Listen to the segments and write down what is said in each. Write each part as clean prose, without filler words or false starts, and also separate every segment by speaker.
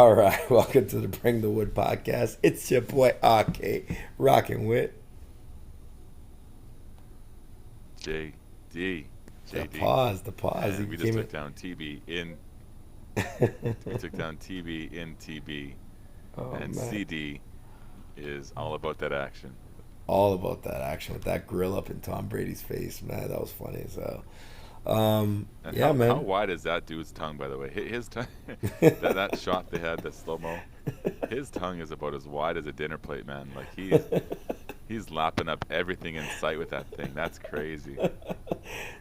Speaker 1: All right, welcome to the Bring the Wood podcast. It's your boy RK, rocking with
Speaker 2: JD.
Speaker 1: the
Speaker 2: JD.
Speaker 1: pause. The pause. He
Speaker 2: And we just
Speaker 1: became
Speaker 2: took down TB in we took down TB in TB.
Speaker 1: oh
Speaker 2: And
Speaker 1: man,
Speaker 2: CD is all about that action.
Speaker 1: all about that action with that grill up in Tom Brady's face, man. That was funny as hell.
Speaker 2: And
Speaker 1: Yeah,
Speaker 2: how
Speaker 1: man.
Speaker 2: wide is that dude's tongue, by the way? His tongue, that shot they had, the slow mo, his tongue is about as wide as a dinner plate, man. Like he's lapping up everything in sight with that thing. That's crazy.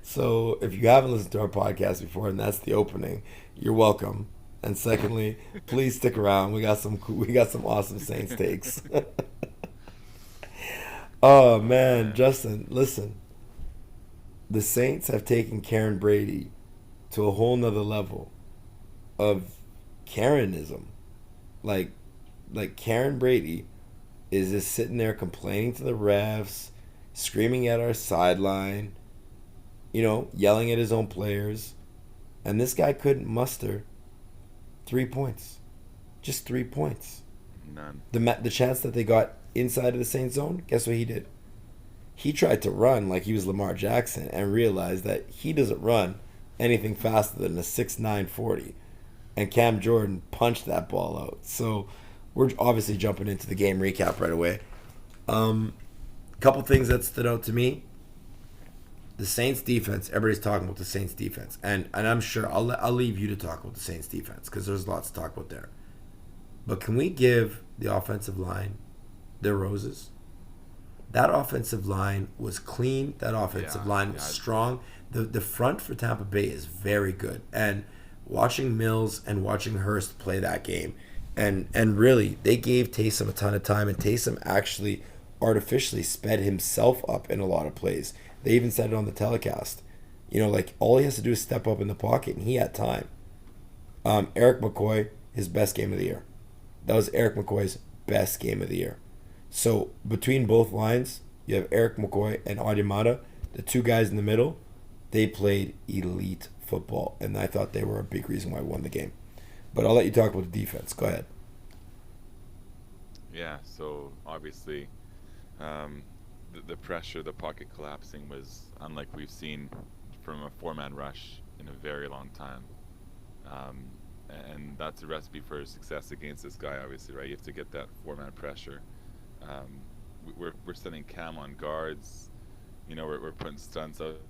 Speaker 1: So, if you haven't listened to our podcast before, and that's the opening, you're welcome. And secondly, please stick around. We got some awesome Saints takes. Oh
Speaker 2: Oh
Speaker 1: man,
Speaker 2: man.
Speaker 1: Justin, listen. The Saints have taken Karen Brady to a whole nother level of Karenism. Like like Karen Brady is just sitting there complaining to the refs, screaming at our sideline, yelling at his own players, and this guy couldn't muster 3 points. Just 3 points.
Speaker 2: None.
Speaker 1: The chance that they got inside of the Saints zone, guess what he did? He tried to run like he was Lamar Jackson and realized that he doesn't run anything faster than a 6'9" 40. And Cam Jordan punched that ball out. So we're obviously jumping into the game recap right away. Couple things that stood out to me. The Saints defense, everybody's talking about the Saints defense. And I'm sure I'll leave you to talk about the Saints defense because there's lots to talk about there. But can we give the offensive line their roses? That offensive line was clean. That offensive
Speaker 2: Yeah,
Speaker 1: line was
Speaker 2: yeah.
Speaker 1: strong. The front for Tampa Bay is very good. And watching Mills and watching Hurst play that game, and really they gave Taysom a ton of time, and Taysom actually artificially sped himself up in a lot of plays. They even said it on the telecast. Like all he has to do is step up in the pocket, and he had time. Eric McCoy, his best game of the year. That was Eric McCoy's best game of the year. So between both lines, you have Eric McCoy and Audimata, the two guys in the middle. They played elite football, and I thought they were a big reason why I won the game. But I'll let you talk about the defense. Go ahead.
Speaker 2: Yeah, so obviously, the pressure, the pocket collapsing was unlike we've seen from a four-man rush in a very long time. Um, and that's a recipe for success against this guy, obviously, right? You have to get that four-man pressure. We're sending Cam on guards. We're putting stunts out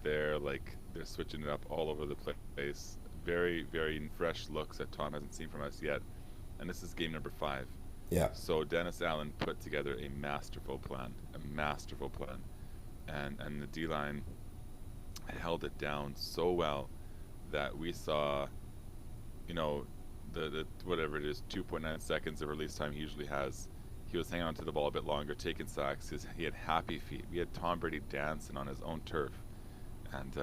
Speaker 2: there. Like, they're switching it up all over the place. Very, very fresh looks that Tom hasn't seen from us yet. And this is game number 5.
Speaker 1: Yeah.
Speaker 2: So Dennis Allen put together a masterful plan, and the D line held it down so well that we saw, the whatever it is, 2.9 seconds of release time he usually has. He was hanging on to the ball a bit longer, taking sacks. He had happy feet. We had Tom Brady dancing on his own turf, and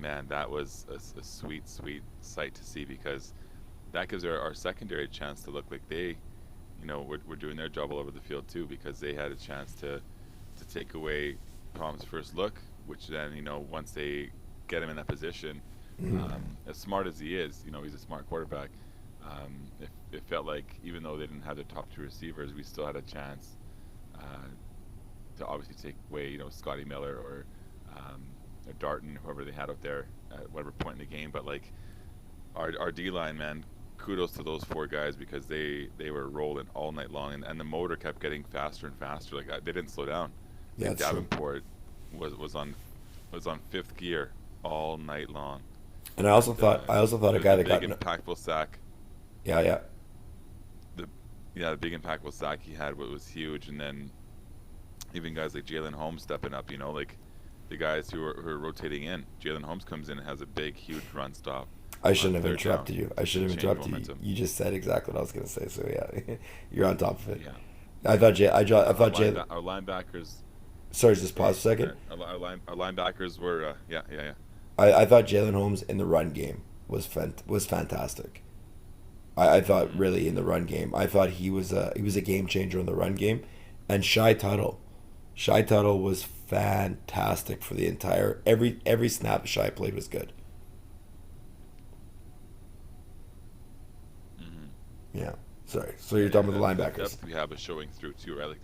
Speaker 2: man, that was a sweet, sweet sight to see because that gives our secondary a chance to look like they we're doing their job all over the field too because they had a chance to take away Tom's first look, which then once they get him in that position, as smart as he is, he's a smart quarterback. It felt like even though they didn't have their top two receivers, we still had a chance to obviously take away Scotty Miller or Darton, whoever they had out there at whatever point in the game. But like our D line, man, kudos to those 4 guys because they were rolling all night long, and the motor kept getting faster and faster. Like they didn't slow down.
Speaker 1: Yeah,
Speaker 2: Like
Speaker 1: that's true.
Speaker 2: Davenport was on 5th gear all night long,
Speaker 1: And
Speaker 2: and
Speaker 1: I also thought a guy
Speaker 2: the
Speaker 1: that
Speaker 2: big
Speaker 1: got
Speaker 2: impactful sack,
Speaker 1: yeah, yeah.
Speaker 2: the the big impactful sack he had was huge, and then even guys like Jalen Holmes stepping up. Like the guys who are rotating in. Jalen Holmes comes in and has a big, huge run stop
Speaker 1: I
Speaker 2: on
Speaker 1: shouldn't have
Speaker 2: 3rd down
Speaker 1: interrupted you. I should
Speaker 2: to
Speaker 1: have
Speaker 2: change
Speaker 1: interrupted you.
Speaker 2: momentum.
Speaker 1: You just said exactly what I was going to say. So yeah, you're on top of it.
Speaker 2: Yeah.
Speaker 1: I
Speaker 2: Our
Speaker 1: thought Jay.
Speaker 2: our linebackers.
Speaker 1: Sorry, just pause
Speaker 2: Sorry,
Speaker 1: a second.
Speaker 2: sorry. Our linebackers were yeah.
Speaker 1: I thought Jalen Holmes in the run game was fantastic. I thought
Speaker 2: Mm.
Speaker 1: really in the run game, I thought he was a game changer in the run game, and Shy Tuttle was fantastic for the entire every snap Shy played was good.
Speaker 2: Hmm.
Speaker 1: Yeah. Sorry. So you're talking about the
Speaker 2: The
Speaker 1: linebackers.
Speaker 2: depth we have is showing through too, right? Like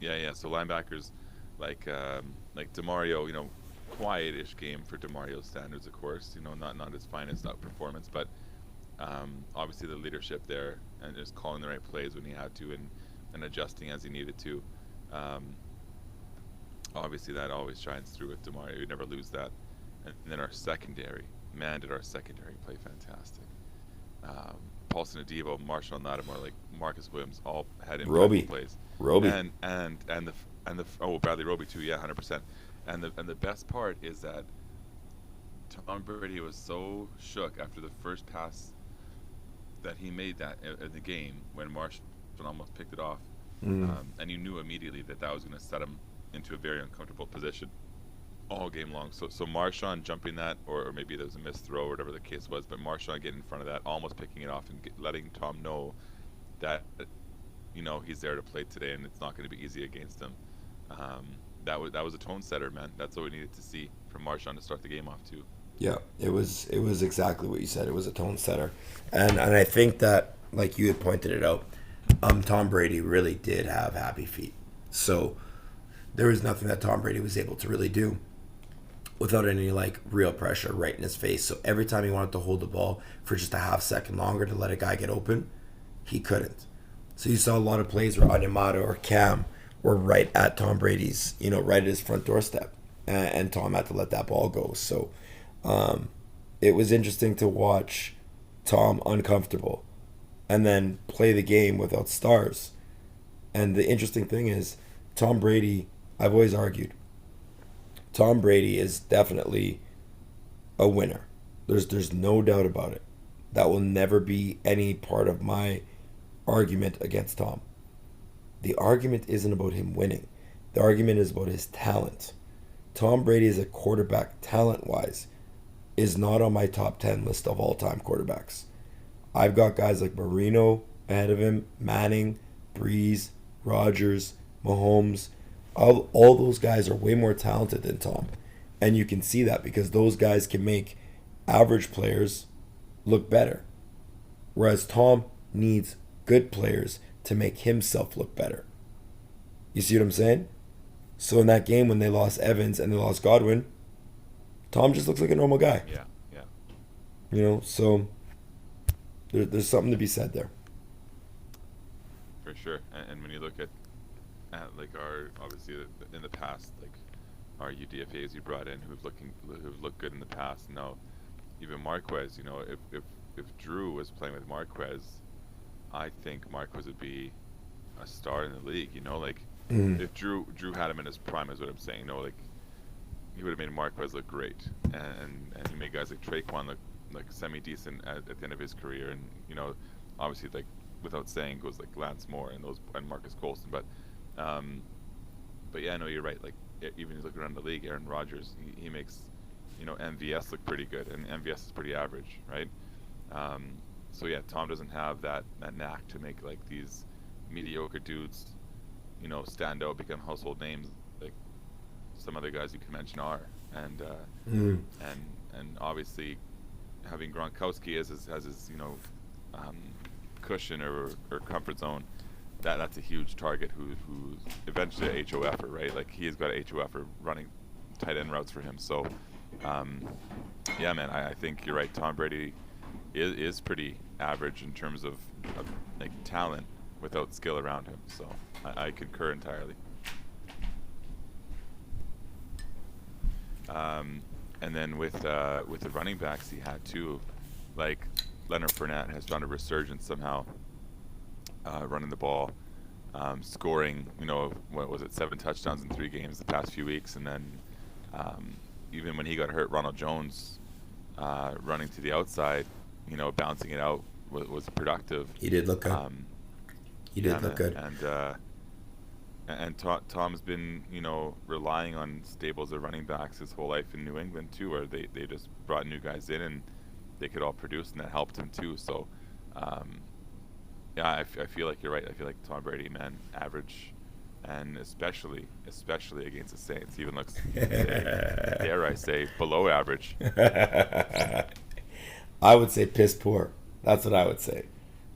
Speaker 2: yeah. So linebackers, like Demario, quiet-ish game for Demario's standards, of course. Not his finest out performance, but obviously the leadership there and just calling the right plays when he had to and adjusting as he needed to. Um, Obviously that always shines through with Demario. You never lose that. And then our secondary, man, did our secondary play fantastic. Um, Paulson Adebo, Marshall Lattimore, like Marcus Williams, all had impactful
Speaker 1: Roby.
Speaker 2: plays.
Speaker 1: Roby.
Speaker 2: And the Bradley Roby too, yeah, 100%. And the best part is that Tom Brady was so shook after the first pass that he made that in the game when Marshall almost picked it off,
Speaker 1: Mm.
Speaker 2: and you knew immediately that was going to set him into a very uncomfortable position all game long. So Marshawn jumping that, or maybe there was a missed throw or whatever the case was, but Marshawn getting in front of that, almost picking it off and letting Tom know that he's there to play today and it's not going to be easy against him. That was a tone setter, man. That's what we needed to see from Marshawn to start the game off too.
Speaker 1: Yeah, it was exactly what you said. It was a tone setter, and I think that, like you had pointed it out, Tom Brady really did have happy feet. So there was nothing that Tom Brady was able to really do without any like real pressure right in his face. So every time he wanted to hold the ball for just a half second longer to let a guy get open, he couldn't. So you saw a lot of plays where Anyamata or Cam were right at Tom Brady's, right at his front doorstep, and Tom had to let that ball go. So it was interesting to watch Tom uncomfortable and then play the game without stars. And the interesting thing is, Tom Brady, I've always argued, Tom Brady is definitely a winner. There's no doubt about it. That will never be any part of my argument against Tom. The argument isn't about him winning. The argument is about his talent. Tom Brady as a quarterback, talent-wise, is not on my top 10 list of all-time quarterbacks. I've got guys like Marino ahead of him, Manning, Breeze, Rodgers, Mahomes. All those guys are way more talented than Tom. And you can see that because those guys can make average players look better. Whereas Tom needs good players to make himself look better. You see what I'm saying? So in that game when they lost Evans and they lost Godwin, Tom just looks like a normal guy.
Speaker 2: Yeah.
Speaker 1: So there's something to be said there.
Speaker 2: For sure. And when you look at like our, obviously in the past, like our UDFAs you brought in who've looked good in the past. Now even Marquez, if Drew was playing with Marquez, I think Marquez would be a star in the league. If Drew had him in his prime, is what I'm saying. Like he would have made Marquez look great, and he made guys like Traquan look like semi-decent at the end of his career, and obviously, like without saying, goes like Lance Moore and Marcus Colston, but yeah, I know you're right. Like even you look around the league, Aaron Rodgers, he makes MVS look pretty good, and MVS is pretty average, right? So yeah, Tom doesn't have that knack to make like these mediocre dudes, stand out, become household names like some other guys you can mention are, and obviously having Gronkowski as his cushion or comfort zone, that's a huge target who's eventually a HOFer, right? Like he's got a HOFer running tight end routes for him. So yeah, man, I think you're right. Tom Brady is pretty average in terms of like talent without skill around him. So I concur entirely. And then with the running backs he had too, like Leonard Fournette has found a resurgence somehow, running the ball, scoring, what was it, 7 touchdowns in 3 games the past few weeks, and then even when he got hurt, Ronald Jones running to the outside, bouncing it out was productive.
Speaker 1: He did look good. He did look good.
Speaker 2: And Tom's been, relying on stables of running backs his whole life in New England too, where they just brought new guys in and they could all produce, and that helped him too. So, yeah, I feel like you're right. I feel like Tom Brady, man, average, and especially against the Saints, even looks, dare I say, below average.
Speaker 1: I would say piss poor. That's what I would say.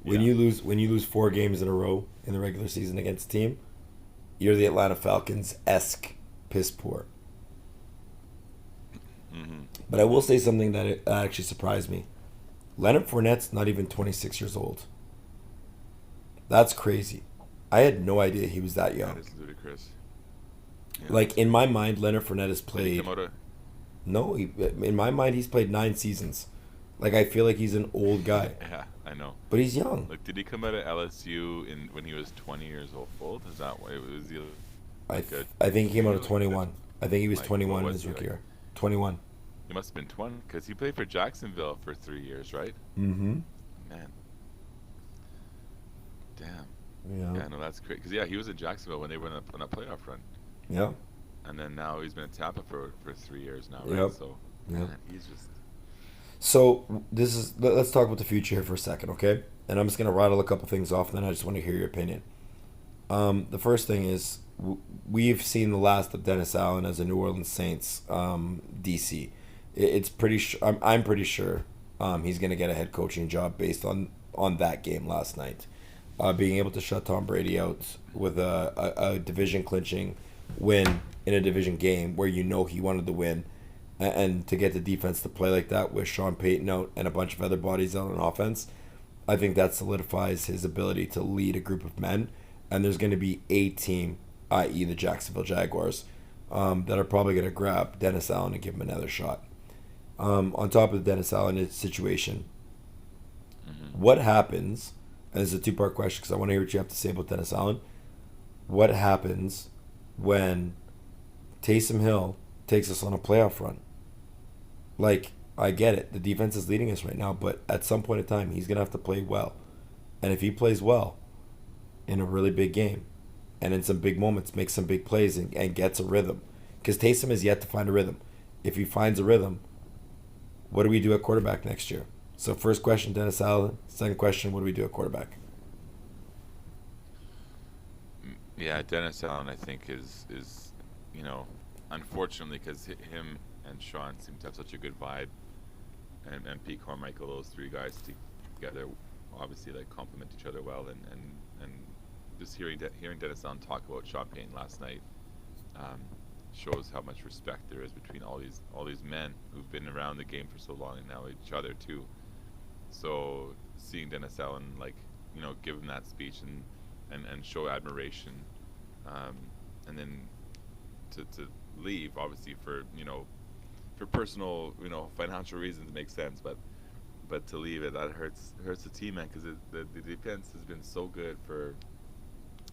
Speaker 2: Yeah.
Speaker 1: When you lose 4 games in a row in the regular season against a team, you're the Atlanta Falcons esque piss poor.
Speaker 2: Mhm.
Speaker 1: But I will say something that actually surprised me. Leonard Fournette's not even 26 years old. That's crazy. I had no idea he was that
Speaker 2: That
Speaker 1: young.
Speaker 2: is ludicrous. Yeah.
Speaker 1: Like in my mind, Leonard Fournette has
Speaker 2: Did he
Speaker 1: played.
Speaker 2: come out of?
Speaker 1: No, in my mind, he's played 9 seasons. Like I feel like he's an old guy,
Speaker 2: Yeah, I know.
Speaker 1: but he's young.
Speaker 2: Like, did he come out of LSU in when he was 20 years old? Is that why it was he like a
Speaker 1: I think he came out
Speaker 2: junior?
Speaker 1: of
Speaker 2: Like,
Speaker 1: 21. I think he was
Speaker 2: like what
Speaker 1: 21 in
Speaker 2: was
Speaker 1: his
Speaker 2: he
Speaker 1: rookie
Speaker 2: like?
Speaker 1: year. 21.
Speaker 2: He must have been 20 because he played for Jacksonville for 3 years, right?
Speaker 1: Mm-hmm.
Speaker 2: Man, damn.
Speaker 1: Yeah.
Speaker 2: Yeah, no, that's great. Because yeah, he was in Jacksonville when they were on a playoff run,
Speaker 1: Yeah.
Speaker 2: and then now he's been in Tampa for 3 years now, right?
Speaker 1: Yep.
Speaker 2: So,
Speaker 1: Yep.
Speaker 2: man, he's just
Speaker 1: So let's talk about the future here for a second, okay? And I'm just gonna rattle a couple things off, and then I just want to hear your opinion. The first thing is we've seen the last of Dennis Allen as a New Orleans Saints DC. It's pretty. I'm pretty sure he's gonna get a head coaching job based on that game last night. Being able to shut Tom Brady out with a division clinching win in a division game where you know he wanted to win, and to get the defense to play like that with Sean Payton out and a bunch of other bodies out on offense, I think that solidifies his ability to lead a group of men. And there's going to be a team, i.e., the Jacksonville Jaguars, that are probably going to grab Dennis Allen and give him another shot. On top of the Dennis Allen situation, what happens? And this is a two-part question because I want to hear what you have to say about Dennis Allen. What happens when Taysom Hill takes us on a playoff run? Like, I get it. The defense is leading us right now, but at some point in time, he's going to have to play well. And if he plays well in a really big game and in some big moments, makes some big plays and gets a rhythm, because Taysom has yet to find a rhythm. If he finds a rhythm, what do we do at quarterback next year? So first question, Dennis Allen. Second question, what do we do at quarterback?
Speaker 2: yeah. Dennis Allen, I think unfortunately, because him and Sean seem to have such a good vibe, and Pete Carmichael, those three guys together, obviously like complement each other well, and just hearing Dennis Allen talk about Sean Payton last night um, shows how much respect there is between all these men who've been around the game for so long and now each other too. So seeing Dennis Allen give him that speech and show admiration, and then to leave obviously for personal financial reasons makes sense, but to leave it, that hurts the team, man, because the defense has been so good for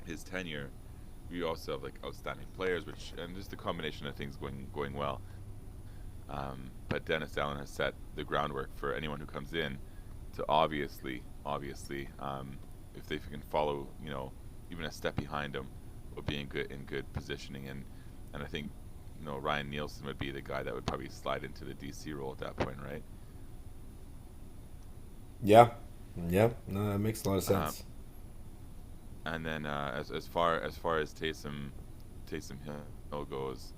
Speaker 2: his tenure. We also have like outstanding players, and just a combination of things going well. But Dennis Allen has set the groundwork for anyone who comes in to obviously, if they can follow, even a step behind him, will be in good positioning, and I think Ryan Nielsen would be the guy that would probably slide into the DC role at that point, right?
Speaker 1: Yeah. Yeah. No, that makes a lot of
Speaker 2: Um,
Speaker 1: sense.
Speaker 2: and then as far as Taysom Hill goes,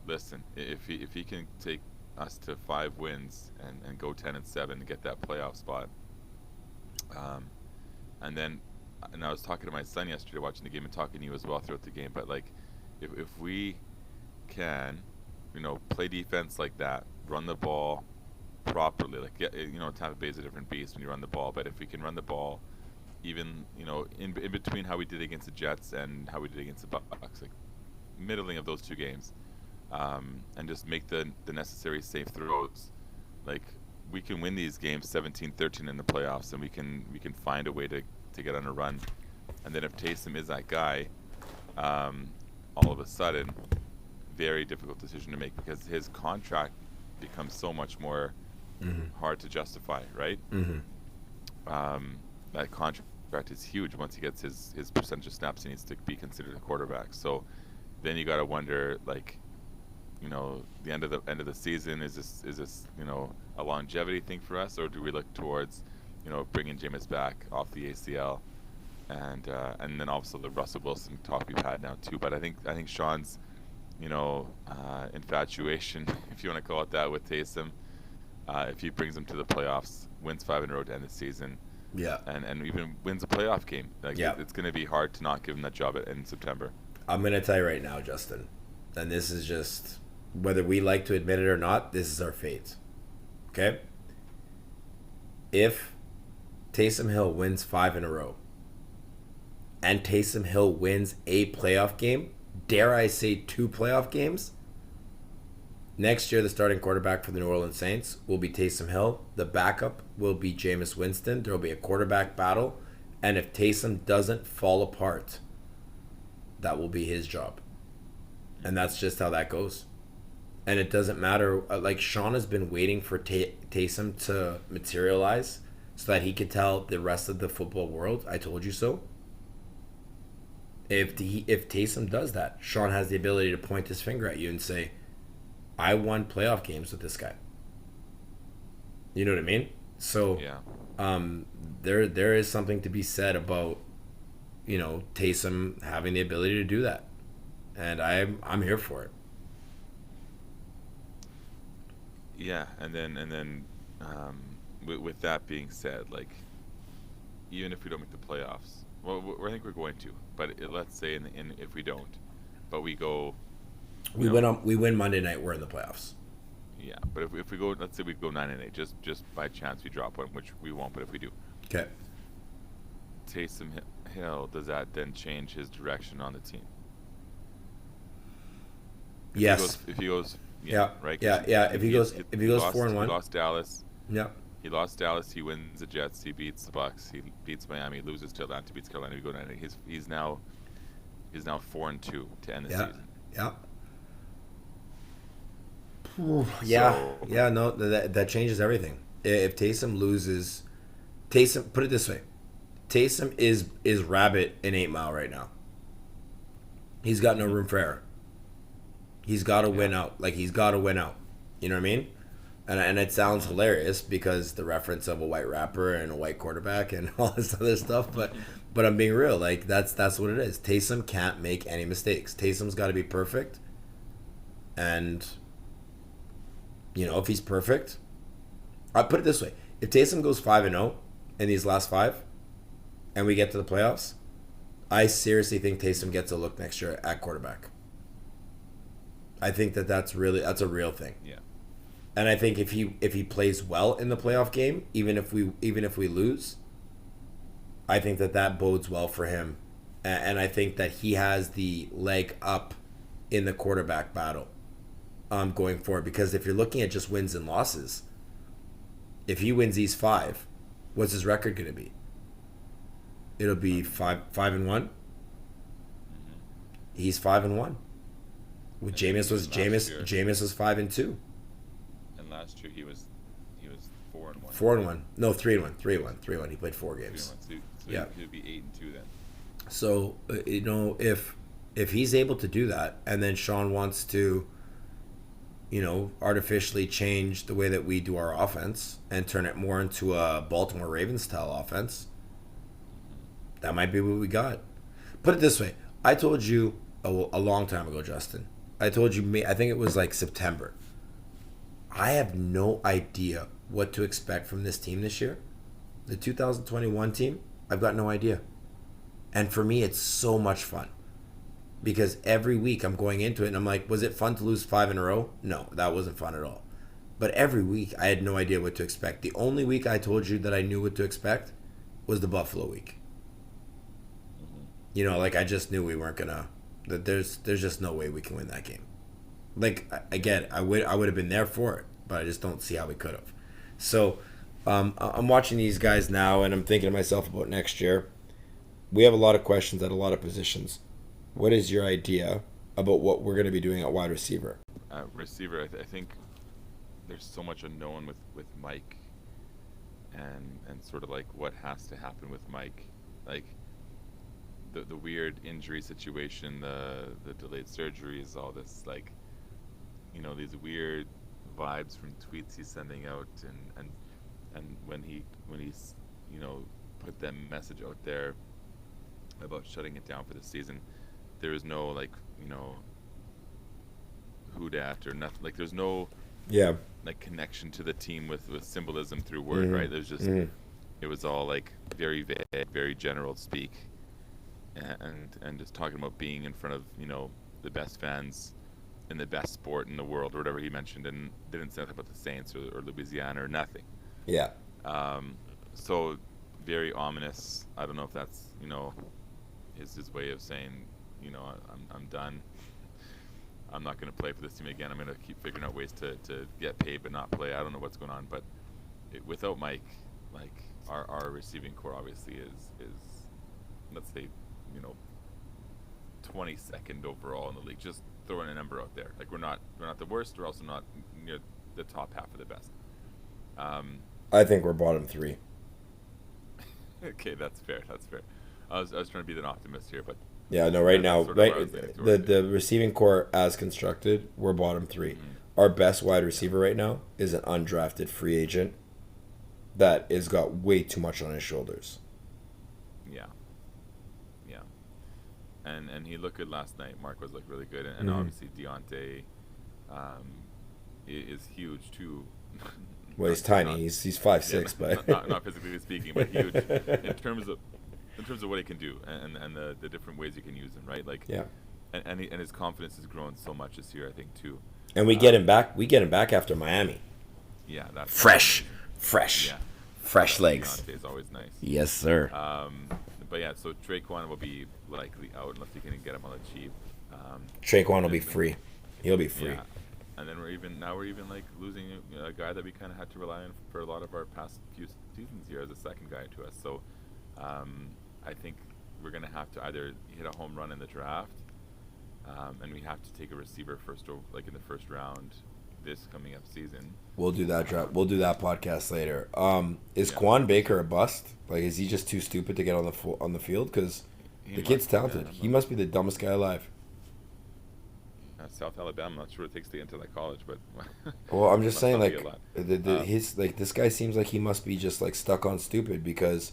Speaker 2: listen, if he can take us to 5 wins and go 10-7 to get that playoff spot, and I was talking to my son yesterday watching the game and talking to you as well throughout the game, but like if we can play defense like that, run the ball properly, like Tampa Bay is a different beast when you run the ball, but if we can run the ball even in between how we did against the Jets and how we did against the Bucks, like middling of those two games, and just make the necessary safe throws, like we can win these games 17-13 in the playoffs, and we can find a way to get on a run. And then if Taysom is that guy, all of a sudden, very difficult decision to make, because his contract becomes so much more hard to justify, right? That contract is huge once he gets his percentage of snaps he needs to be considered a quarterback. So then you got to wonder, like, the end of the season, is this a longevity thing for us, or do we look towards bringing Jameis back off the ACL, and then also the Russell Wilson talk we've had now too. But I think Sean's infatuation, if you want to call it that, with Taysom, if he brings them to the playoffs, wins 5 in a row to end the season,
Speaker 1: Yeah.
Speaker 2: and even wins a playoff game. Like
Speaker 1: Yeah.
Speaker 2: it's going to be hard to not give him that job in September.
Speaker 1: I'm going to tell you right now, Justin, and this is just, whether we like to admit it or not, this is our fate. Okay? If Taysom Hill wins 5 in a row and Taysom Hill wins a playoff game, dare I say 2 playoff games, next year the starting quarterback for the New Orleans Saints will be Taysom Hill. The backup will be Jameis Winston. There will be a quarterback battle. And if Taysom doesn't fall apart, that will be his job. And that's just how that goes. And it doesn't matter. Like, Sean has been waiting for Taysom to materialize so that he could tell the rest of the football world, I told you so. If Taysom does that, Sean has the ability to point his finger at you and say, I won playoff games with this guy. You know what I mean? So,
Speaker 2: Yeah.
Speaker 1: there is something to be said about, Taysom having the ability to do that, and I'm here for it.
Speaker 2: Yeah, and then with that being said, like even if we don't make the playoffs, well, I think we're going to, but let's say if we don't, but we go,
Speaker 1: We
Speaker 2: know,
Speaker 1: win we win Monday night. We're in the playoffs.
Speaker 2: yeah. But if we go, let's say we go 9-8, just by chance we drop one, which we won't, but if we do,
Speaker 1: Okay.
Speaker 2: Taysom Hill, does that then change his direction on the team?
Speaker 1: Yes.
Speaker 2: If he goes,
Speaker 1: Yeah.
Speaker 2: right.
Speaker 1: Yeah. If he goes 4-1.
Speaker 2: He lost Dallas.
Speaker 1: Yeah.
Speaker 2: He lost Dallas. He wins the Jets. He beats the Bucks. He beats Miami. He loses to Atlanta. Beats Carolina. We go 9-8. He's now 4-2 to end the season.
Speaker 1: Yeah. Yeah.
Speaker 2: So,
Speaker 1: Yeah. No, that changes everything. If Taysom loses, put it this way, Taysom is rabbit in 8 Mile right now. He's got no room for error. He's got to win out. Like, he's got to win out. You know what I mean? And it sounds hilarious because the reference of a white rapper and a white quarterback and all this other stuff, but I'm being real. Like, that's what it is. Taysom can't make any mistakes. Taysom's got to be perfect. And if he's perfect, I put it this way: if Taysom goes 5-0 in these last 5, and we get to the playoffs, I seriously think Taysom gets a look next year at quarterback. I think that's a real thing.
Speaker 2: yeah.
Speaker 1: And I think if he plays well in the playoff game, even if we lose, I think that bodes well for him, and I think that he has the leg up in the quarterback battle, going forward. Because if you're looking at just wins and losses, if he wins these 5, what's his record going to be? It'll be 5-1.
Speaker 2: Mm-hmm.
Speaker 1: He's 5-1. With Jameis was 5-2.
Speaker 2: And last year he was 4-1.
Speaker 1: 4-1. No, 3-1. 3-1. He played 4 games.
Speaker 2: 3-1. So
Speaker 1: Yeah.
Speaker 2: he would be 8-2 then.
Speaker 1: So if he's able to do that, and then Sean wants to, artificially change the way that we do our offense and turn it more into a Baltimore Ravens style offense, that might be what we got. Put it this way: I told you a long time ago, Justin. I told you, I think it was like September. I have no idea what to expect from this team this year. The 2021 team, I've got no idea. And for me, it's so much fun. Because every week I'm going into it and I'm like, was it fun to lose 5 in a row? No, that wasn't fun at all. But every week I had no idea what to expect. The only week I told you that I knew what to expect was the Buffalo week. Like, I just knew we weren't gonna. That there's just no way we can win that game. Like, again, I would have been there for it, but I just don't see how we could have. So, I'm watching these guys now, and I'm thinking to myself about next year. We have a lot of questions at a lot of positions. What is your idea about what we're going to be doing at wide receiver?
Speaker 2: Receiver, I think there's so much unknown with Mike, and sort of like what has to happen with Mike, like the weird injury situation, the delayed surgeries, all this, like, these weird vibes from tweets he's sending out, and when he's put that message out there about shutting it down for the season, there is no, like, who dat or nothing, like there's no like connection to the team with symbolism through word, right? There's just it was all like very vague, very general speak, and just talking about being in front of the best fans in the best sport in the world or whatever he mentioned, and didn't say anything about the Saints or Louisiana or nothing.
Speaker 1: Yeah.
Speaker 2: Um, so very ominous. I don't know if that's his way of saying I'm done. I'm not going to play for this team again. I'm going to keep figuring out ways to get paid but not play. I don't know what's going on, but without Mike, like our receiving core obviously is let's say 22nd overall in the league. Just throwing a number out there. Like we're not the worst. We're also not near the top half of the best.
Speaker 1: I think we're bottom 3.
Speaker 2: Okay, that's fair. That's fair. I was trying to be an optimist here, but
Speaker 1: Yeah, no, right now,
Speaker 2: sort of
Speaker 1: right,
Speaker 2: what I was leaning towards.
Speaker 1: the receiving core as constructed, we're bottom 3.
Speaker 2: Mhm.
Speaker 1: Our best wide receiver right now is an undrafted free agent that has got way too much on his shoulders.
Speaker 2: Yeah, yeah, and he looked good last night. Mark was like really good, and
Speaker 1: Mhm.
Speaker 2: obviously Deontay is huge too.
Speaker 1: Well, he's
Speaker 2: Not-
Speaker 1: tiny.
Speaker 2: not-
Speaker 1: He's 5'6",
Speaker 2: yeah,
Speaker 1: but
Speaker 2: not physically speaking, but huge in terms of what he can do and the different ways you can use him, right? Like,
Speaker 1: yeah.
Speaker 2: and his confidence has grown so much this year, I think too.
Speaker 1: And we get him back. We get him back after Miami.
Speaker 2: Yeah, that's
Speaker 1: Fresh,
Speaker 2: amazing.
Speaker 1: fresh,
Speaker 2: Yeah,
Speaker 1: fresh legs.
Speaker 2: Deontay is always nice.
Speaker 1: Yes, sir.
Speaker 2: But yeah, so Traquan will be likely out unless you can get him on the cheap.
Speaker 1: Traquan will be
Speaker 2: and-
Speaker 1: free. He'll be free.
Speaker 2: Yeah, and then we're even like losing a guy that we kind of had to rely on for a lot of our past few seasons here as a second guy to us. So I think we're gonna have to either hit a home run in the draft, and we have to take a receiver like in the first round this coming up season.
Speaker 1: We'll do that drop. We'll do that podcast later. Is
Speaker 2: Yeah.
Speaker 1: Quan Baker a bust? Like, is he just too stupid to get on the field? Because the kid's talented. He must be the dumbest guy alive.
Speaker 2: South Alabama. I'm not sure what it takes to get into that college, but
Speaker 1: Well, I'm just
Speaker 2: must
Speaker 1: saying,
Speaker 2: not be
Speaker 1: like,
Speaker 2: a lot.
Speaker 1: his this guy seems like he must be just like stuck on stupid because,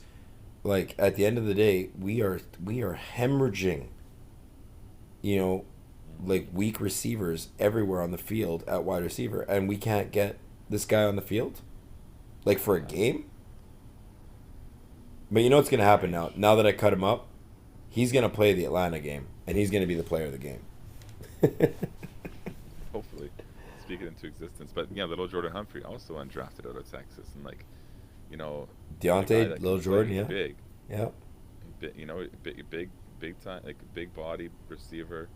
Speaker 1: like, at the end of the day, we are hemorrhaging, like weak receivers everywhere on the field at wide receiver, and we can't get this guy on the field, like for a game. But you know what's gonna happen now? Now that I cut him up, he's gonna play the Atlanta game, and he's gonna be the player of the game.
Speaker 2: Hopefully, speak it into existence. But yeah, little Jordan Humphrey also undrafted out of Texas, and like, a guy
Speaker 1: Deontay,
Speaker 2: that
Speaker 1: Lil
Speaker 2: can
Speaker 1: Jordan,
Speaker 2: play
Speaker 1: yeah,
Speaker 2: big,
Speaker 1: yeah.
Speaker 2: big time, like big body receiver.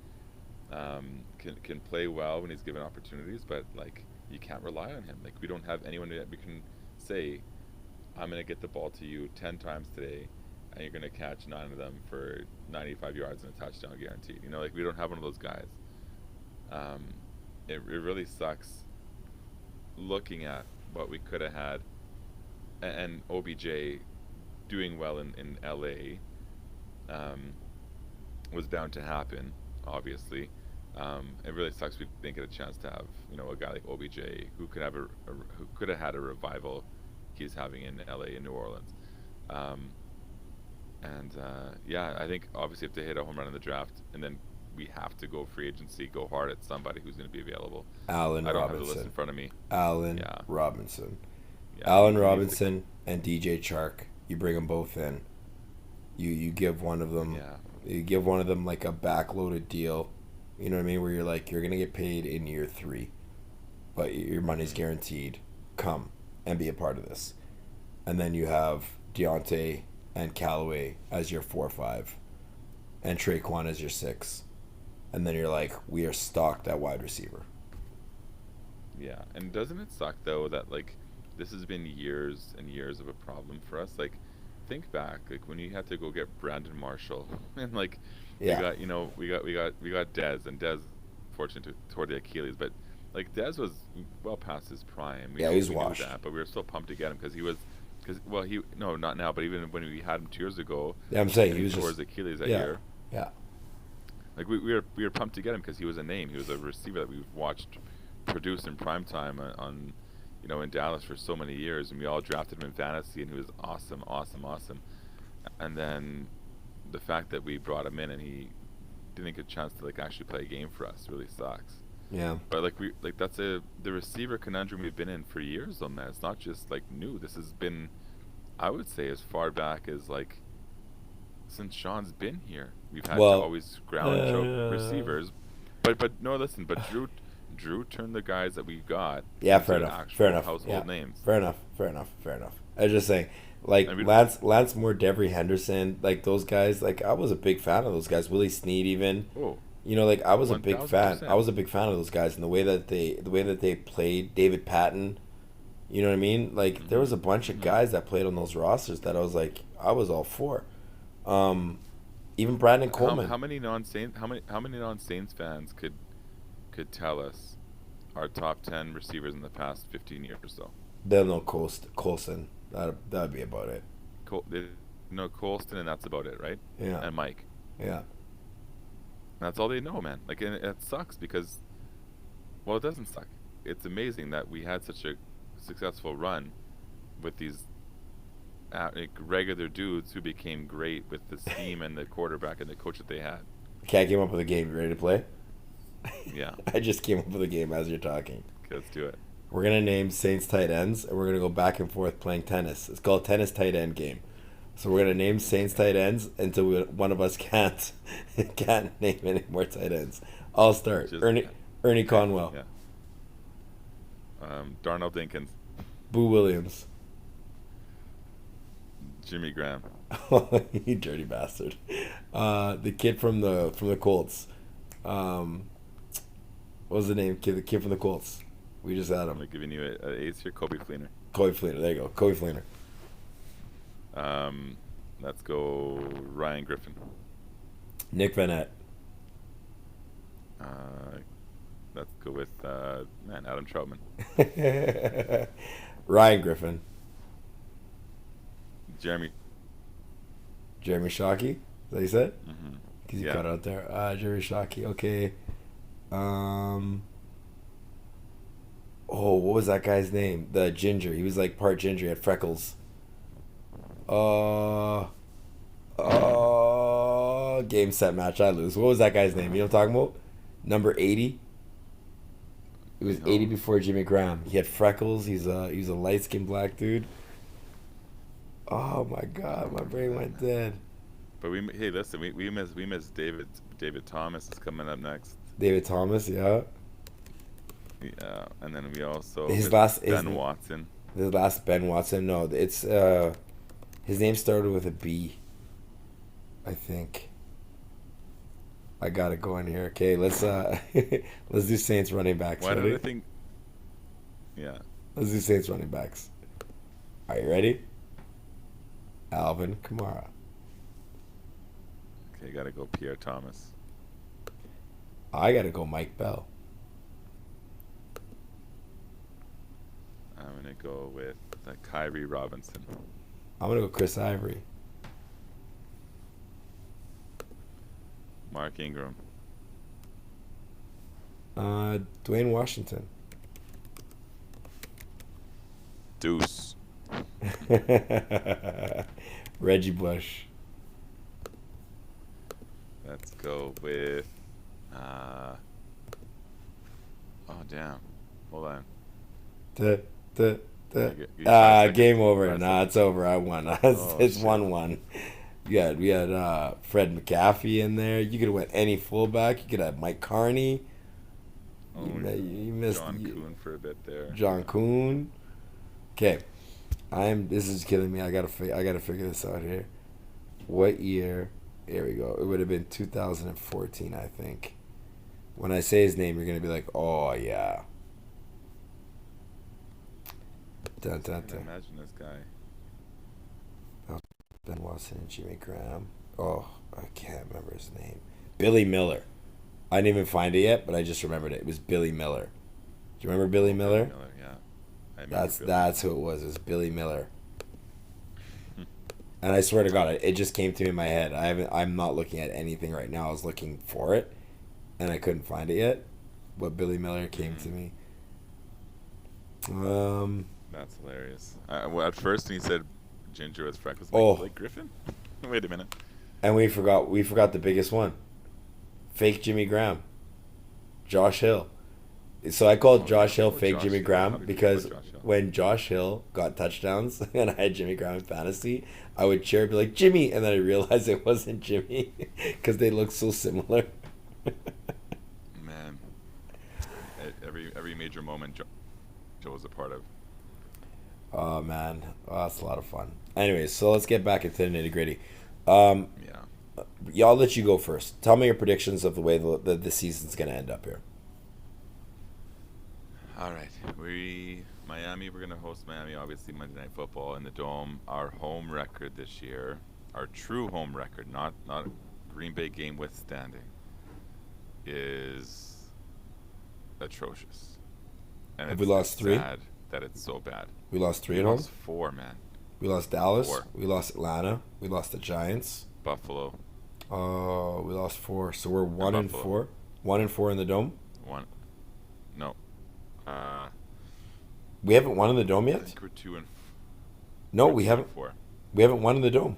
Speaker 2: Can play well when he's given opportunities, but like you can't rely on him. Like we don't have anyone that we can say, I'm gonna get the ball to you 10 times today, and you're gonna catch 9 of them for 95 yards and a touchdown guaranteed. Like we don't have one of those guys. It really sucks looking at what we could have had, and OBJ doing well in LA was bound to happen, obviously. It really sucks we didn't get a chance to have a guy like OBJ who could have who could have had a revival he's having in LA and New Orleans. Yeah, I think obviously if they hit a home run in the draft, and then we have to go free agency, go hard at somebody who's going to be available.
Speaker 1: Allen
Speaker 2: I don't
Speaker 1: Robinson.
Speaker 2: have the list in front of me.
Speaker 1: Allen
Speaker 2: Yeah.
Speaker 1: Robinson.
Speaker 2: Yeah,
Speaker 1: Allen
Speaker 2: he needs to-
Speaker 1: Robinson and DJ Chark. You bring them both in. You give one of them.
Speaker 2: Yeah.
Speaker 1: You give one of them like a backloaded deal. You know what I mean? Where you're like, you're gonna get paid in year 3, but your money's guaranteed. Come and be a part of this. And then you have Deontay and Callaway as your 4-5, and Traquan as your 6. And then you're like, we are stocked at wide receiver.
Speaker 2: Yeah, and doesn't it suck though that like this has been years and years of a problem for us? Like, think back, like when you had to go get Brandon Marshall, and like
Speaker 1: Yeah.
Speaker 2: we got Dez, and Dez fortunately toward the Achilles, but like Dez was well past his prime.
Speaker 1: Yeah, he's washed.
Speaker 2: Knew that, but we were still pumped to get him because no, not now, but even when we had him 2 years ago,
Speaker 1: Yeah, I'm saying
Speaker 2: and
Speaker 1: he was
Speaker 2: tore
Speaker 1: just
Speaker 2: his Achilles that
Speaker 1: yeah.
Speaker 2: year.
Speaker 1: Yeah.
Speaker 2: Like we were pumped to get him because he was a name. He was a receiver that we've watched produce in prime time on in Dallas for so many years, and we all drafted him in fantasy, and he was awesome. And then the fact that we brought him in and he didn't get a chance to like actually play a game for us really sucks.
Speaker 1: Yeah.
Speaker 2: But like that's the receiver conundrum we've been in for years, though, man. It's not just like new. This has been I would say as far back as like since Sean's been here, we've had to
Speaker 1: Well,
Speaker 2: always ground and choke
Speaker 1: uh,
Speaker 2: receivers. But no, listen. But Drew turned the guys that we got
Speaker 1: yeah, fair
Speaker 2: into
Speaker 1: enough. Fair
Speaker 2: actual
Speaker 1: enough. Yeah,
Speaker 2: household names.
Speaker 1: fair enough. Fair enough. Fair enough. I was just saying, like
Speaker 2: And we
Speaker 1: Lance Moore, Devery Henderson, like those guys. Like I was a big fan of those guys. Willie Snead, even.
Speaker 2: oh
Speaker 1: You know, like I was a
Speaker 2: one
Speaker 1: big
Speaker 2: thousand
Speaker 1: fan. I
Speaker 2: percent.
Speaker 1: was a big fan of those guys and the way that they played. David Patton. You know what I mean? Like there
Speaker 2: Mm-hmm.
Speaker 1: was a bunch of
Speaker 2: Mm-hmm.
Speaker 1: guys that played on those rosters that I was all for. Um, Even Brandon
Speaker 2: How
Speaker 1: Coleman.
Speaker 2: many non-Saints how many non-Saints fans could tell us our top 10 receivers in the past 15 years though?
Speaker 1: They'll know Colson. That'd be about it.
Speaker 2: They know Colston and that's about it, right?
Speaker 1: Yeah,
Speaker 2: And Mike.
Speaker 1: yeah.
Speaker 2: And that's all they know, man. Like, and it sucks because, well, it doesn't suck. It's amazing that we had such a successful run with these like regular dudes who became great with the scheme and the quarterback and the coach that they had.
Speaker 1: Cat came up with a game. You ready to play?
Speaker 2: Yeah,
Speaker 1: I just came up with a game as you're talking.
Speaker 2: okay, let's do it.
Speaker 1: We're gonna name Saints tight ends, and we're gonna go back and forth playing tennis. It's called tennis tight end game. So we're gonna name Saints
Speaker 2: Okay.
Speaker 1: tight ends until one of us can't name any more tight ends. I'll start.
Speaker 2: Just
Speaker 1: Ernie
Speaker 2: okay.
Speaker 1: Conwell,
Speaker 2: Yeah. Darnell Dinkins,
Speaker 1: Boo Williams.
Speaker 2: Jimmy Graham,
Speaker 1: You dirty bastard. The kid from the Colts. Um, what was the name? The kid from the Colts. We just had
Speaker 2: I'm
Speaker 1: him.
Speaker 2: giving you an ace here. Kobe Fleener.
Speaker 1: Corey Fleener. There you go. Corey Fleener.
Speaker 2: Um, let's go Ryan Griffin.
Speaker 1: Nick Vanette.
Speaker 2: Uh, let's go with man Adam Troutman.
Speaker 1: Ryan Griffin.
Speaker 2: Jeremy.
Speaker 1: Jeremy Shockey. Is that what you said?
Speaker 2: Mm-hmm.
Speaker 1: Because you
Speaker 2: Yeah.
Speaker 1: cut out there. Jeremy Shockey. Okay. Um. Oh, what was that guy's name? The ginger. He was like part ginger. He had freckles. Uh. Game set match. I lose. What was that guy's name? You know what I'm talking about? Number 80. It was 80
Speaker 2: No.
Speaker 1: before Jimmy Graham. He had freckles. He's a light skinned black dude. Oh my god, my brain went dead.
Speaker 2: But hey, listen, we miss David Thomas is coming up next.
Speaker 1: David Thomas, yeah.
Speaker 2: Yeah, and then we also
Speaker 1: His
Speaker 2: miss
Speaker 1: last
Speaker 2: Ben Watson.
Speaker 1: the last Ben Watson. No, it's his name started with a B. I think. I got it going here. Okay, let's let's do Saints running backs.
Speaker 2: Why did
Speaker 1: Ready?
Speaker 2: I think? Yeah.
Speaker 1: Let's do Saints running backs. Are you ready? Alvin Kamara.
Speaker 2: Okay, gotta go Pierre Thomas.
Speaker 1: I gotta go Mike Bell.
Speaker 2: I'm gonna go with Kyrie Robinson.
Speaker 1: I'm gonna go Chris Ivory.
Speaker 2: Mark Ingram.
Speaker 1: Dwayne Washington.
Speaker 2: Deuce.
Speaker 1: Reggie Bush.
Speaker 2: Let's go with. Oh damn! Hold on.
Speaker 1: Duh, duh, duh.
Speaker 2: Give me 5 seconds.
Speaker 1: Game over.
Speaker 2: 5
Speaker 1: Nah,
Speaker 2: seconds.
Speaker 1: it's over. I won.
Speaker 2: Oh
Speaker 1: It's
Speaker 2: shit!
Speaker 1: 1-1. We had Fred McAfee in there. You could have went any fullback. You could have Mike Carney.
Speaker 2: Oh,
Speaker 1: You missed
Speaker 2: John Kuhn for a bit there.
Speaker 1: John Kuhn. Okay, This is killing me. I gotta figure this out here. What year? Here we go. It would have been 2014, I think. When I say his name, you're gonna be like, "Oh yeah." Dun,
Speaker 2: I
Speaker 1: dun,
Speaker 2: can't
Speaker 1: dun.
Speaker 2: imagine this guy.
Speaker 1: Ben Watson and Jimmy Graham. Oh, I can't remember his name. Billy Miller. I didn't even find it yet, but I just remembered it. It was Billy Miller. Do you remember Billy Miller?
Speaker 2: Miller, yeah. I remember Billy.
Speaker 1: That's who it was. It was Billy Miller. And I swear to God, it just came to me in my head. I'm not looking at anything right now. I was looking for it, and I couldn't find it yet. But Billy Miller came to me.
Speaker 2: That's hilarious. Well, at first, when he said Ginger was freckles,
Speaker 1: Oh.
Speaker 2: like Griffin. Wait a minute.
Speaker 1: And we forgot the biggest one. Fake Jimmy Graham. Josh Hill. So I called
Speaker 2: Oh, you're
Speaker 1: Josh
Speaker 2: talking
Speaker 1: Hill
Speaker 2: about
Speaker 1: fake
Speaker 2: Josh
Speaker 1: Jimmy
Speaker 2: Hill. How
Speaker 1: Graham
Speaker 2: did you forget
Speaker 1: because
Speaker 2: about Josh Hill?
Speaker 1: when Josh Hill got touchdowns and I had Jimmy Graham in fantasy, I would cheer, be like Jimmy, and then I realized it wasn't Jimmy because they look so similar.
Speaker 2: Man, every major moment Joe was a part of.
Speaker 1: Oh man, oh, that's a lot of fun. Anyways, so let's get back into the nitty gritty. Um,
Speaker 2: Yeah.
Speaker 1: Y'all let you go first. Tell me your predictions of the way the season's gonna end up here.
Speaker 2: All right. We're gonna host Miami, obviously Monday Night Football in the Dome. Our home record this year, our true home record, not Green Bay game withstanding, is atrocious, and
Speaker 1: Have we
Speaker 2: it's
Speaker 1: lost three?
Speaker 2: sad that it's so bad.
Speaker 1: We lost three
Speaker 2: We
Speaker 1: at home.
Speaker 2: lost four, man.
Speaker 1: We lost Dallas.
Speaker 2: Four.
Speaker 1: We lost Atlanta. We lost the Giants.
Speaker 2: Buffalo
Speaker 1: Oh, we lost four. So we're
Speaker 2: and
Speaker 1: 1-4.
Speaker 2: Buffalo.
Speaker 1: 1-4 in the dome.
Speaker 2: One. No. Uh,
Speaker 1: We haven't won in the dome
Speaker 2: I
Speaker 1: yet.
Speaker 2: think we're two and
Speaker 1: No,
Speaker 2: we're
Speaker 1: we
Speaker 2: two
Speaker 1: haven't.
Speaker 2: and four.
Speaker 1: We haven't won in the dome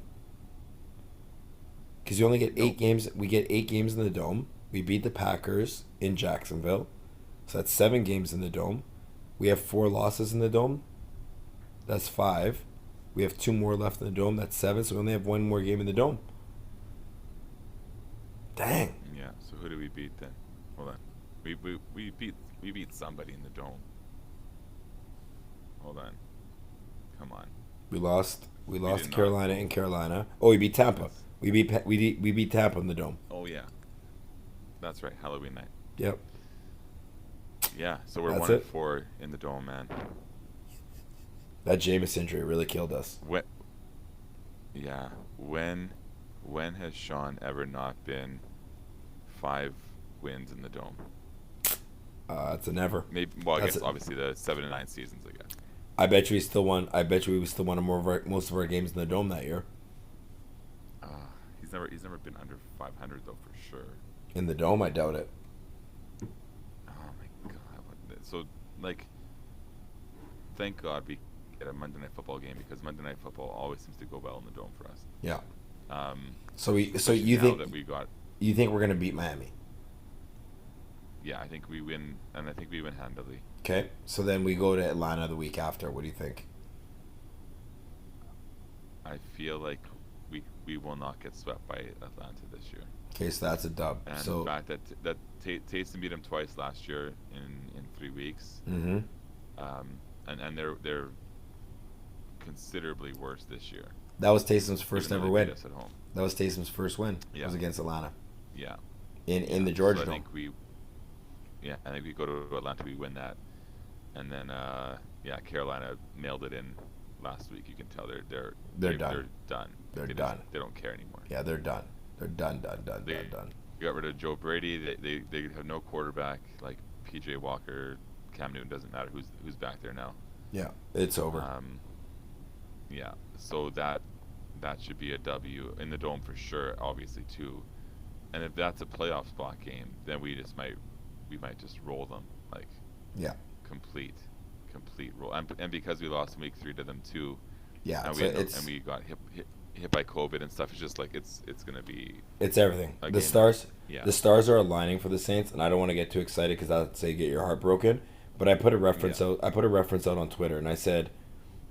Speaker 1: because you only get
Speaker 2: Nope.
Speaker 1: 8 games. We get 8 games in the dome. We beat the Packers in Jacksonville, so that's 7 games in the dome. We have 4 losses in the dome. That's 5. We have 2 more left in the dome. That's 7. So we only have 1 more game in the dome. Dang.
Speaker 2: Yeah. So who do we beat then? Hold on. We beat somebody in the Dome. Hold on. Come on.
Speaker 1: We lost. We
Speaker 2: We
Speaker 1: lost
Speaker 2: did not.
Speaker 1: Carolina in Carolina. Oh, we beat Tampa.
Speaker 2: Yes.
Speaker 1: We beat Tampa in the dome.
Speaker 2: Oh yeah. That's right. Halloween night.
Speaker 1: Yep.
Speaker 2: Yeah. So we're
Speaker 1: That's
Speaker 2: 1 and
Speaker 1: it?
Speaker 2: 4 in the Dome, man.
Speaker 1: That Jameis injury really killed us.
Speaker 2: When? Yeah. When has Sean ever not been 5 wins in the Dome?
Speaker 1: It's a never.
Speaker 2: Maybe. Well, I
Speaker 1: That's
Speaker 2: guess
Speaker 1: it.
Speaker 2: obviously the 7 and 9 seasons. I guess.
Speaker 1: I bet you we still won. I bet you we still won most of our games in the dome that year.
Speaker 2: Uh, he's never been under 500 though, for sure.
Speaker 1: In the dome, I doubt it.
Speaker 2: Oh my god. So like, thank God we get a Monday Night Football game, because Monday Night Football always seems to go well in the Dome for us.
Speaker 1: Yeah. So
Speaker 2: Especially
Speaker 1: you
Speaker 2: now
Speaker 1: think
Speaker 2: that we got?
Speaker 1: we're gonna beat Miami?
Speaker 2: Yeah, I think we win, and I think we win handily.
Speaker 1: Okay. So then we go to Atlanta the week after. What do you think?
Speaker 2: I feel like we will not get swept by Atlanta this year.
Speaker 1: Okay, so that's a dub.
Speaker 2: And
Speaker 1: So.
Speaker 2: the fact that Taysom beat him twice last year in 3 weeks,
Speaker 1: Mm-hmm.
Speaker 2: and they're considerably worse this year.
Speaker 1: That was Taysom's first
Speaker 2: even though
Speaker 1: ever
Speaker 2: they beat
Speaker 1: win.
Speaker 2: us at home.
Speaker 1: That was Taysom's first win. It
Speaker 2: Yeah.
Speaker 1: was against Atlanta
Speaker 2: Yeah.
Speaker 1: in the
Speaker 2: So
Speaker 1: Georgia
Speaker 2: I
Speaker 1: Dome.
Speaker 2: think I think we go to Atlanta, we win that, and then Carolina mailed it in last week. You can tell they're
Speaker 1: done.
Speaker 2: They're done.
Speaker 1: They're
Speaker 2: They
Speaker 1: done.
Speaker 2: They don't care anymore.
Speaker 1: Yeah, they're done. They're done.
Speaker 2: They
Speaker 1: Done.
Speaker 2: got rid of Joe Brady. They have no quarterback. Like PJ Walker, Cam Newton, doesn't matter who's back there now.
Speaker 1: Yeah, it's over.
Speaker 2: Yeah. So that should be a W in the Dome for sure. Obviously too. And if that's a playoff spot game, then we might just roll them, like
Speaker 1: Yeah.
Speaker 2: complete roll. And because we lost in week 3 to them too,
Speaker 1: Yeah.
Speaker 2: and
Speaker 1: So
Speaker 2: and we got hit by COVID and stuff. It's just like it's gonna be
Speaker 1: it's everything.
Speaker 2: a
Speaker 1: The
Speaker 2: game.
Speaker 1: stars.
Speaker 2: Yeah.
Speaker 1: The stars are aligning for the Saints, and I don't want to get too excited because I'd say get your heart broken. But I put a reference
Speaker 2: Yeah.
Speaker 1: out. I put a reference out on Twitter, and I said,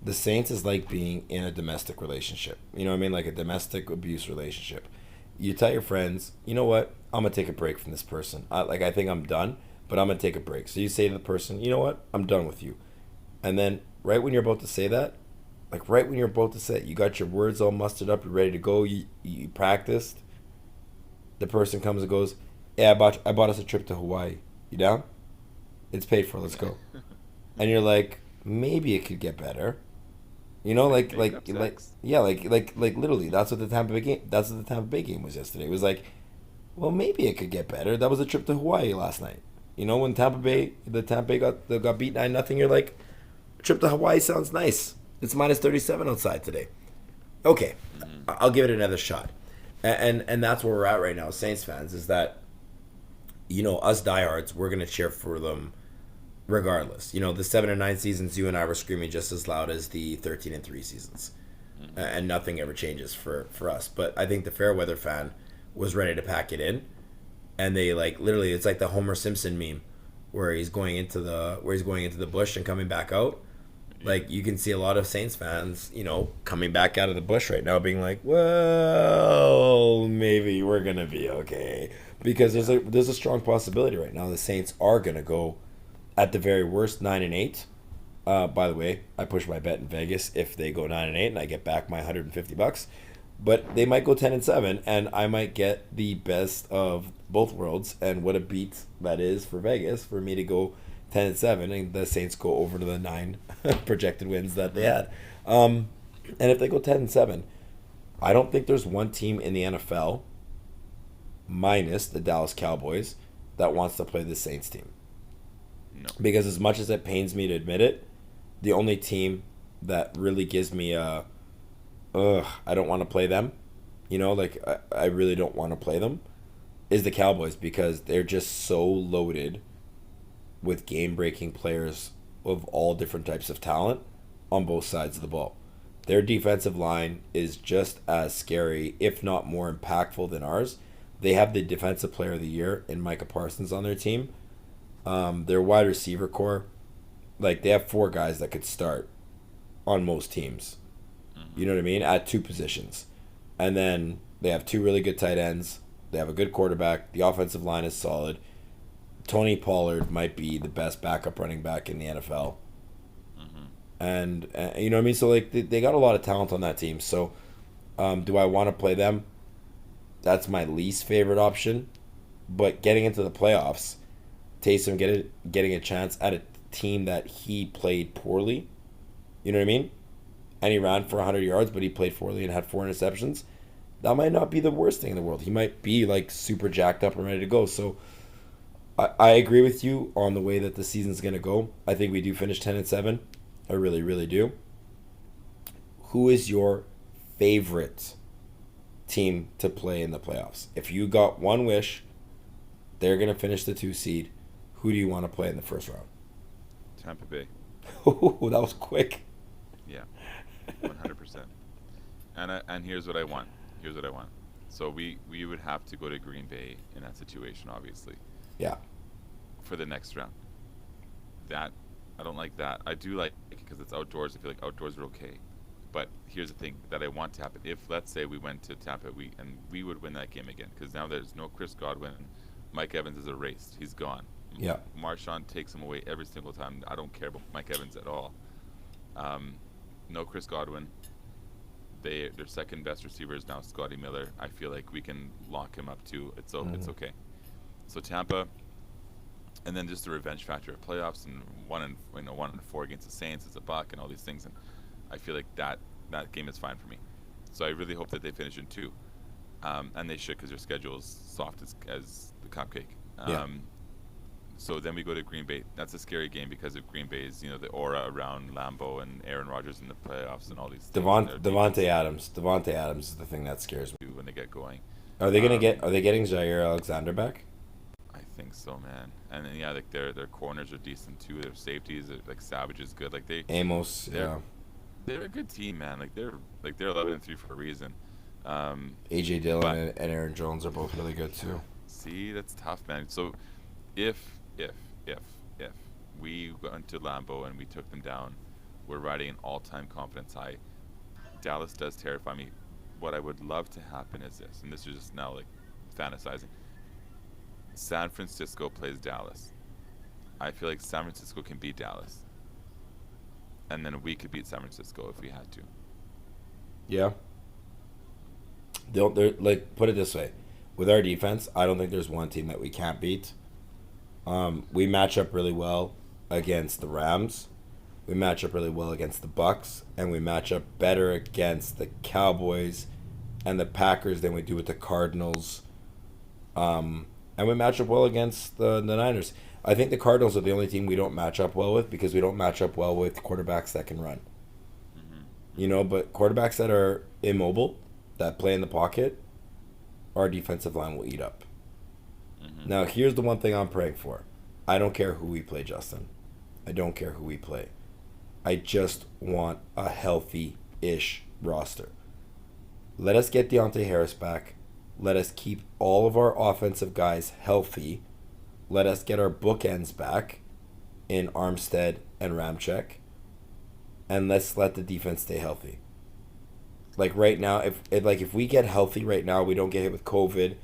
Speaker 1: the Saints is like being in a domestic relationship. You know what I mean? Like a domestic abuse relationship. You tell your friends, you know what? I'm gonna take a break from this person. I think I'm done, but I'm gonna take a break. So you say to the person, you know what? I'm done with you. And then right when you're about to say that, you got your words all mustered up, you're ready to go. You practiced. The person comes and goes, yeah, I bought us a trip to Hawaii. You down? It's paid for. Let's go. And you're like, maybe it could get better. You know, like literally. That's what the Tampa Bay game was yesterday. It was like, well, maybe it could get better. That was a trip to Hawaii last night. You know, when the Tampa Bay got beat 9-0, you're like, a trip to Hawaii sounds nice. It's -37 outside today. Okay, I'll give it another shot. And that's where we're at right now, Saints fans, is that, you know, us diehards, we're gonna cheer for them regardless. You know, the 7 and 9 seasons, you and I were screaming just as loud as the 13 and 3 seasons, and nothing ever changes for us. But I think the Fairweather fan was ready to pack it in, and they, like, literally, it's like the Homer Simpson meme. where he's going into the bush and coming back out. Like, you can see a lot of Saints fans, coming back out of the bush right now being like, well, maybe we're going to be okay. Because there's a strong possibility right now the Saints are going to go, at the very worst, 9-8. By the way, I push my bet in Vegas if they go 9-8 and I get back my $150. But they might go 10-7, and I might get the best of both worlds. And what a beat that is for Vegas for me to go 10-7, and the Saints go over to the 9 projected wins that they had. And if they go 10-7, I don't think there's one team in the NFL, minus the Dallas Cowboys, that wants to play the Saints team.
Speaker 2: No.
Speaker 1: Because as much as it pains me to admit it, the only team that really gives me I don't want to play them, I really don't want to play them, is the Cowboys, because they're just so loaded with game-breaking players of all different types of talent on both sides of the ball. Their defensive line is just as scary, if not more impactful than ours. They have the Defensive Player of the Year in Micah Parsons on their team. Their wide receiver core, they have 4 guys that could start on most teams. You know what I mean? At 2 positions. And then they have 2 really good tight ends. They have a good quarterback. The offensive line is solid. Tony Pollard might be the best backup running back in the NFL. And you know what I mean? So, they got a lot of talent on that team. So, do I want to play them? That's my least favorite option. But getting into the playoffs, Taysom getting a chance at a team that he played poorly. You know what I mean? And he ran for 100 yards, but he played poorly and had 4 interceptions. That might not be the worst thing in the world. He might be, super jacked up and ready to go. So, I agree with you on the way that the season's going to go. I think we do finish 10-7. I really, really do. Who is your favorite team to play in the playoffs? If you got one wish, they're going to finish the 2 seed. Who do you want to play in the first round?
Speaker 2: Tampa Bay.
Speaker 1: Oh, that was quick.
Speaker 2: Yeah, 100%. And here's what I want. So we would have to go to Green Bay in that situation, obviously.
Speaker 1: Yeah.
Speaker 2: For the next round. That, I don't like that. I do like it because it's outdoors. I feel like outdoors are okay. But here's the thing that I want to happen. If, let's say, we went to Tampa, we would win that game again, because now there's no Chris Godwin. Mike Evans is erased. He's gone.
Speaker 1: Yeah.
Speaker 2: Marshawn takes him away every single time. I don't care about Mike Evans at all. No Chris Godwin. Their second best receiver is now Scotty Miller. I feel like we can lock him up too. It's okay. So Tampa, and then just the revenge factor of playoffs, and 1-4 against the Saints. It's a buck and all these things, and I feel like that game is fine for me. So I really hope that they finish in 2, and they should, because their schedule is soft as the cupcake. So then we go to Green Bay. That's a scary game because of Green Bay's, the aura around Lambeau and Aaron Rodgers in the playoffs and all these things.
Speaker 1: Devontae Adams is the thing that scares me
Speaker 2: when they get going.
Speaker 1: Are they getting Jair Alexander back?
Speaker 2: I think so, man. And then their corners are decent too. Their safeties are, Savage is good.
Speaker 1: Amos, yeah.
Speaker 2: They're a good team, man. They're 11-3 for a reason.
Speaker 1: AJ Dillon and Aaron Jones are both really good too.
Speaker 2: See, that's tough, man. So if we went to Lambeau and we took them down, we're riding an all-time confidence high. Dallas does terrify me. What I would love to happen is this, and this is just now fantasizing. San Francisco plays Dallas. I feel like San Francisco can beat Dallas, and then we could beat San Francisco if we had to.
Speaker 1: Yeah. Put it this way, with our defense, I don't think there's one team that we can't beat. We match up really well against the Rams. We match up really well against the Bucks, and we match up better against the Cowboys and the Packers than we do with the Cardinals. And we match up well against the Niners. I think the Cardinals are the only team we don't match up well with, because we don't match up well with quarterbacks that can run. But quarterbacks that are immobile, that play in the pocket, our defensive line will eat up. Now, here's the one thing I'm praying for. I don't care who we play, Justin. I don't care who we play. I just want a healthy-ish roster. Let us get Deontay Harris back. Let us keep all of our offensive guys healthy. let us get our bookends back in Armstead and Ramczyk, and let's let the defense stay healthy. Like right now, if we get healthy right now, we don't get hit with COVID,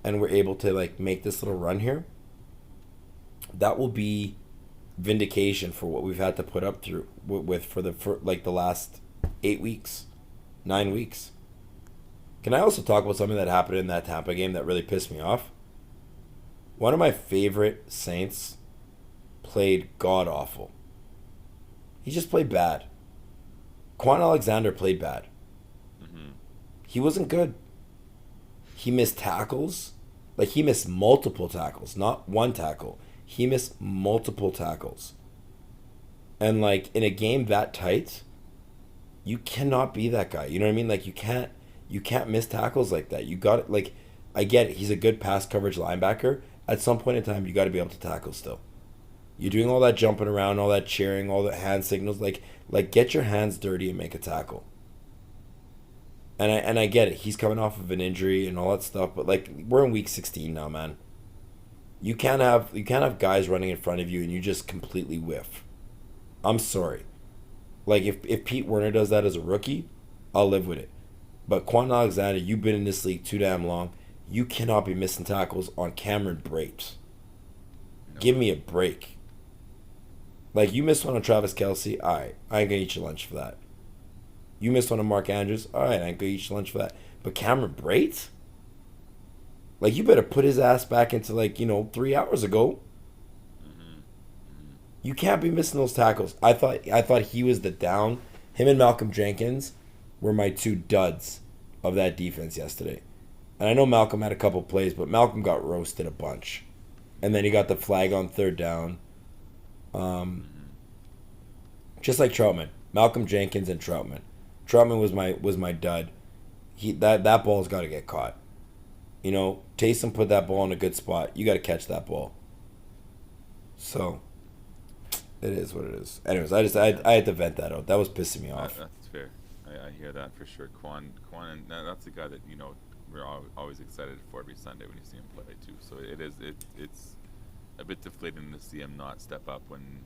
Speaker 1: and we're able to like make this little run here, that will be vindication for what we've had to put up through with for the last 8 weeks, 9 weeks. Can I also talk about something that happened in that Tampa game that really pissed me off? One of my favorite Saints played god awful. He just played bad. Quan Alexander played bad. Mm-hmm. He wasn't good. He missed tackles. Like, he missed multiple tackles, not one tackle. He missed multiple tackles. And, like, in a game that tight, you cannot be that guy. You know what I mean? Like, you can't miss tackles like that. You got it. Like, I get it. He's a good pass coverage linebacker. At some point in time, you got to be able to tackle still. You're doing all that jumping around, all that cheering, all the hand signals. Like get your hands dirty and make a tackle. And I get it. He's coming off of an injury and all that stuff. But like, we're in week 16 now, man. You can't have guys running in front of you and you just completely whiff. I'm sorry. Like, if Pete Werner does that as a rookie, I'll live with it. But Quan Alexander, you've been in this league too damn long. You cannot be missing tackles on Cameron Brate. No. Give me a break. Like, you missed one on Travis Kelce, all right, I ain't gonna eat your lunch for that. You missed one on Mark Andrews, all right, I ain't gonna eat your lunch for that. But Cameron Brate? Like, you better put his ass back into, 3 hours ago. Mm-hmm. You can't be missing those tackles. I thought he was the down. Him and Malcolm Jenkins were my two duds of that defense yesterday. And I know Malcolm had a couple plays, but Malcolm got roasted a bunch. And then he got the flag on third down. Just like Troutman, Malcolm Jenkins and Troutman. Troutman was my dud. That ball's got to get caught. You know, Taysom put that ball in a good spot. You got to catch that ball. So, it is what it is. Anyways, I had to vent that out. That was pissing me off.
Speaker 2: That's fair. I hear that for sure. Quan, that's the guy that we're always excited for every Sunday when you see him play too. So it's a bit deflating to see him not step up when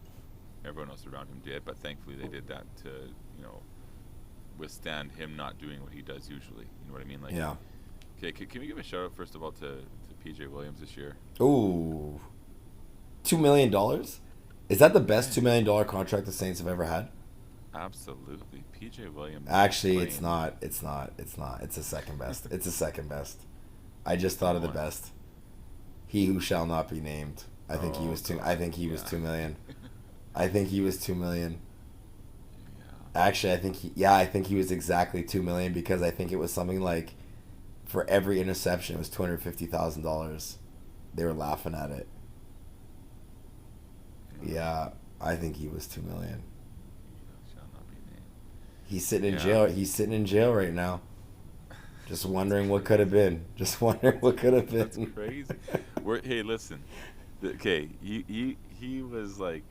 Speaker 2: everyone else around him did, but thankfully they did that to, withstand him not doing what he does usually. You know what I mean? Like,
Speaker 1: yeah.
Speaker 2: Okay, can we give a shout out first of all to PJ Williams this year?
Speaker 1: Ooh, $2 million? Is that the best $2 million contract the Saints have ever had?
Speaker 2: Absolutely, PJ Williams.
Speaker 1: Actually, it's not. It's the second best. It's the second best. I just thought of the best. He who shall not be named. I think he was $2 million. I think he was $2 million. Yeah. Actually, I think he was exactly $2 million, because I think it was something like, for every interception, it was $250,000. They were laughing at it. Yeah, I think he was $2 million. Shall not be named. He's sitting in jail. He's sitting in jail right now. Just wondering what could have been. Just wondering what could have been.
Speaker 2: That's crazy. Hey, listen. Okay, he was like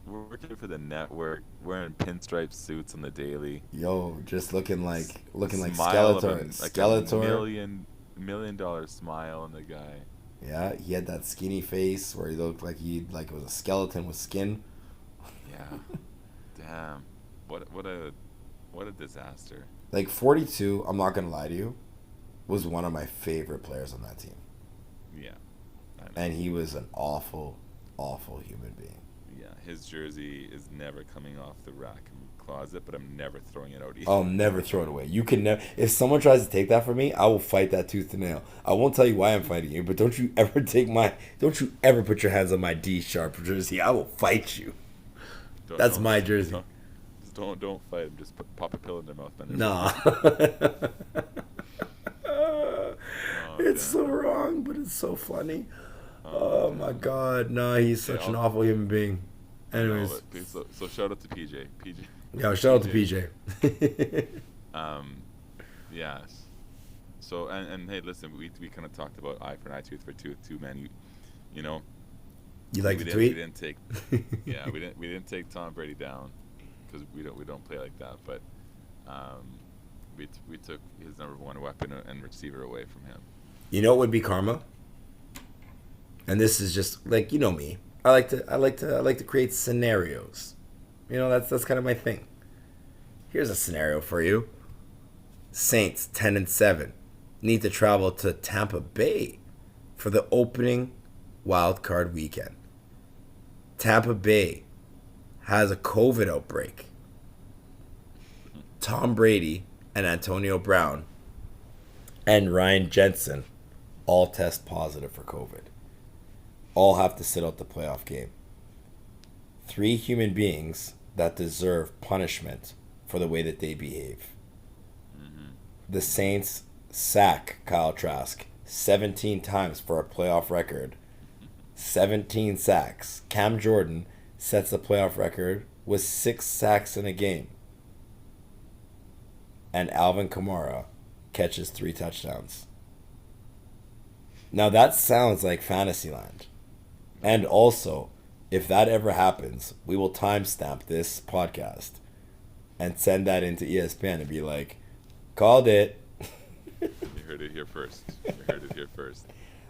Speaker 2: working for the network, wearing pinstripe suits on the daily.
Speaker 1: Yo, just looking like
Speaker 2: Skeletor.
Speaker 1: Skeletor.
Speaker 2: $1 million smile on the guy.
Speaker 1: Yeah, he had that skinny face where he looked like it was a skeleton with skin.
Speaker 2: Yeah. Damn. What a disaster.
Speaker 1: Like, 42, I'm not gonna lie to you, was one of my favorite players on that team.
Speaker 2: Yeah.
Speaker 1: And he was an awful, awful human being.
Speaker 2: Yeah, his jersey is never coming off the rack and closet, but I'm never throwing it out either.
Speaker 1: I'll never throw it away. You can never. If someone tries to take that from me, I will fight that tooth and nail. I won't tell you why I'm fighting you, but don't you ever put your hands on my D Sharp jersey. I will fight you. That's my jersey.
Speaker 2: Don't fight him. Just pop a pill in their mouth.
Speaker 1: Nah. It's so wrong, but it's so funny. Oh my God. No, he's such an awful human being. Anyways.
Speaker 2: So shout out to PJ.
Speaker 1: Yeah, shout out to PJ.
Speaker 2: Yes. So, and hey, listen, we kind of talked about eye for an eye, tooth for tooth too, man. You know.
Speaker 1: You like to tweet?
Speaker 2: We didn't take Tom Brady down, because we don't play like that. But we took his number one weapon and receiver away from him.
Speaker 1: You know what would be karma? And this is just like, you know me. I like to create scenarios. That's kind of my thing. Here's a scenario for you. Saints 10-7 need to travel to Tampa Bay for the opening wild card weekend. Tampa Bay has a COVID outbreak. Tom Brady and Antonio Brown and Ryan Jensen all test positive for COVID. All have to sit out the playoff game. 3 human beings that deserve punishment for the way that they behave. The Saints sack Kyle Trask 17 times for a playoff record. 17 sacks. Cam Jordan sets the playoff record with 6 sacks in a game. And Alvin Kamara catches 3 touchdowns. Now that sounds like Fantasyland. And also, if that ever happens, we will timestamp this podcast and send that into ESPN and be like, called it.
Speaker 2: You heard it here first.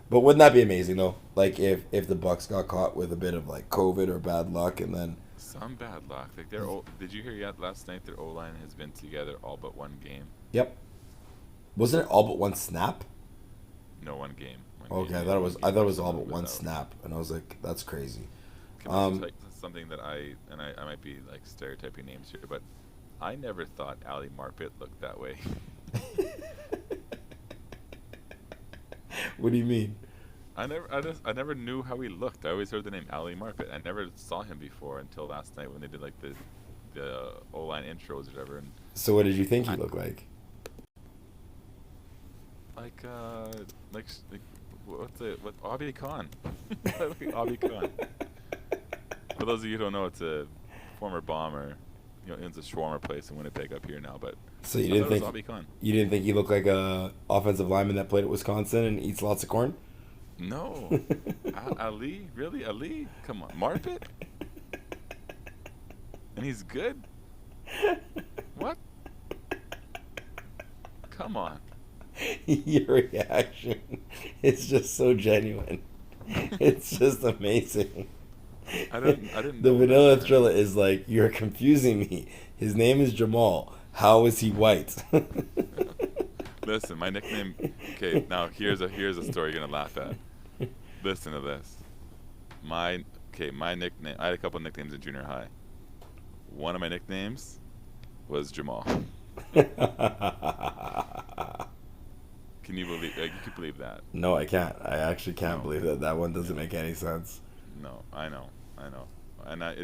Speaker 1: But wouldn't that be amazing though? Like if the Bucks got caught with a bit of like COVID or bad luck and then
Speaker 2: Some bad luck. Like did you hear yet last night their O-line has been together all but one game?
Speaker 1: Yep. Wasn't it all but one snap?
Speaker 2: No, one game.
Speaker 1: Okay, I thought it was all but one snap, and I was like, that's crazy.
Speaker 2: Can I just, like, something that I might be like stereotyping names here, but I never thought Ali Marpet looked that way.
Speaker 1: What do you mean?
Speaker 2: I never knew how he looked. I always heard the name Ali Marpet. I never saw him before until last night when they did like the O-line intros or whatever. And
Speaker 1: So what did you think he looked like?
Speaker 2: like what Abi Khan? Like Abi Khan. For those of you who don't know, it's a former bomber. Owns a shawarma place in Winnipeg up here now. But
Speaker 1: So
Speaker 2: I thought it was Abi Khan.
Speaker 1: you didn't think he looked like a offensive lineman that played at Wisconsin and eats lots of corn?
Speaker 2: No. Ali? Really? Ali? Come on. Marpet? And he's good? What? Come on.
Speaker 1: Your reaction is just so genuine. It's just amazing.
Speaker 2: I didn't
Speaker 1: The
Speaker 2: know
Speaker 1: vanilla
Speaker 2: that.
Speaker 1: thriller is like, you're confusing me. His name is Jamal. How is he white?
Speaker 2: Listen, my nickname. Okay, now here's a story you're gonna laugh at. Listen to this. My nickname. I had a couple nicknames in junior high. One of my nicknames was Jamal. Can you believe? Like, you can believe that?
Speaker 1: No, I can't. I actually can't
Speaker 2: No.
Speaker 1: believe that. That one doesn't make any sense.
Speaker 2: No, I know, and I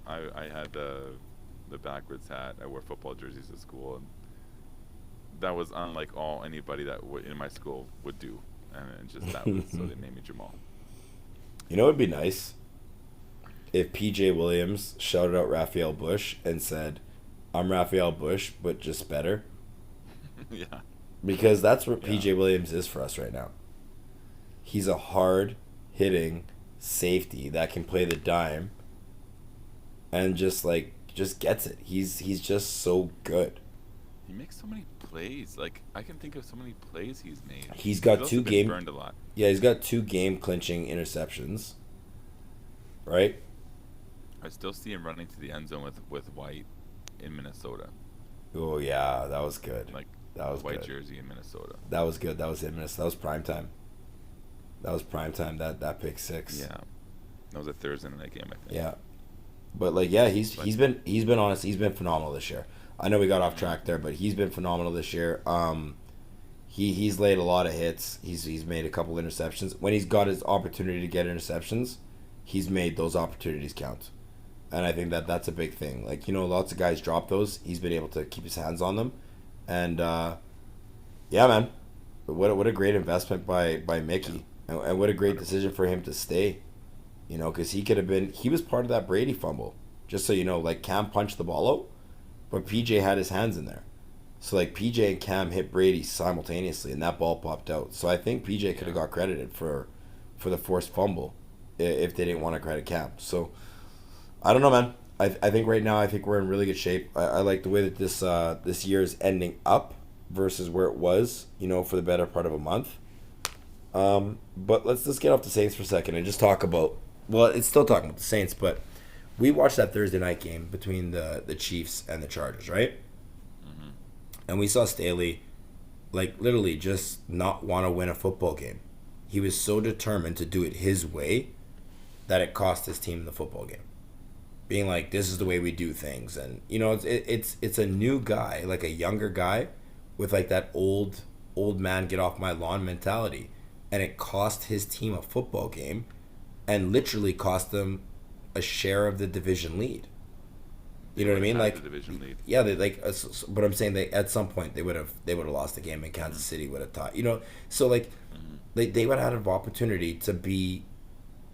Speaker 2: had the backwards hat. I wore football jerseys to school, and that was unlike all anybody that in my school would do, and just that was so they named me Jamal.
Speaker 1: You know what would be nice? If PJ Williams shouted out Raphael Bush and said, I'm Raphael Bush, but just better.
Speaker 2: Yeah.
Speaker 1: Because that's what
Speaker 2: Yeah.
Speaker 1: PJ Williams is for us right now. He's a hard-hitting safety that can play the dime and just gets it. He's just so good.
Speaker 2: He makes so many plays. Like, I can think of so many plays he's made.
Speaker 1: He's got
Speaker 2: also
Speaker 1: two
Speaker 2: been
Speaker 1: game
Speaker 2: burned a lot.
Speaker 1: Yeah, he's got 2 game-clinching interceptions. Right?
Speaker 2: I still see him running to the end zone with White in Minnesota.
Speaker 1: Oh yeah, that was good.
Speaker 2: Like,
Speaker 1: That was
Speaker 2: white
Speaker 1: good.
Speaker 2: jersey in Minnesota.
Speaker 1: That was good. That was in Minnesota. That was prime time. That pick 6.
Speaker 2: Yeah. That was a Thursday night game, I think.
Speaker 1: Yeah. But like, yeah, he's been honest. He's been phenomenal this year. I know we got off track there, but he's been phenomenal this year. He's laid a lot of hits. He's made a couple interceptions. When he's got his opportunity to get interceptions, he's made those opportunities count. And I think that's a big thing. Like, lots of guys drop those. He's been able to keep his hands on them. And yeah, man, what a great investment by Mickey, and what a great decision for him to stay. Because he was part of that Brady fumble. Just so you know, like, Cam punched the ball out, but PJ had his hands in there. So like, PJ and Cam hit Brady simultaneously, and that ball popped out. So I think PJ could have got credited for the forced fumble if they didn't want to credit Cam. So I don't know, man. I think right now, we're in really good shape. I like the way that this year is ending up versus where it was, for the better part of a month. But let's just get off the Saints for a second and just talk about. Well, it's still talking about the Saints, but we watched that Thursday night game between the Chiefs and the Chargers, right?
Speaker 2: Mm-hmm.
Speaker 1: And we saw Staley, like, literally just not want to win a football game. He was so determined to do it his way that it cost his team the football game. Being like, this is the way we do things, and it's a new guy, like a younger guy, with like that old man get off my lawn mentality, and it cost his team a football game, and literally cost them a share of the division lead. You know what I mean? Like,
Speaker 2: the division lead.
Speaker 1: Yeah, they like. But I'm saying they at some point they would have lost the game, and Kansas City would have taught. So like, they would have had an opportunity to be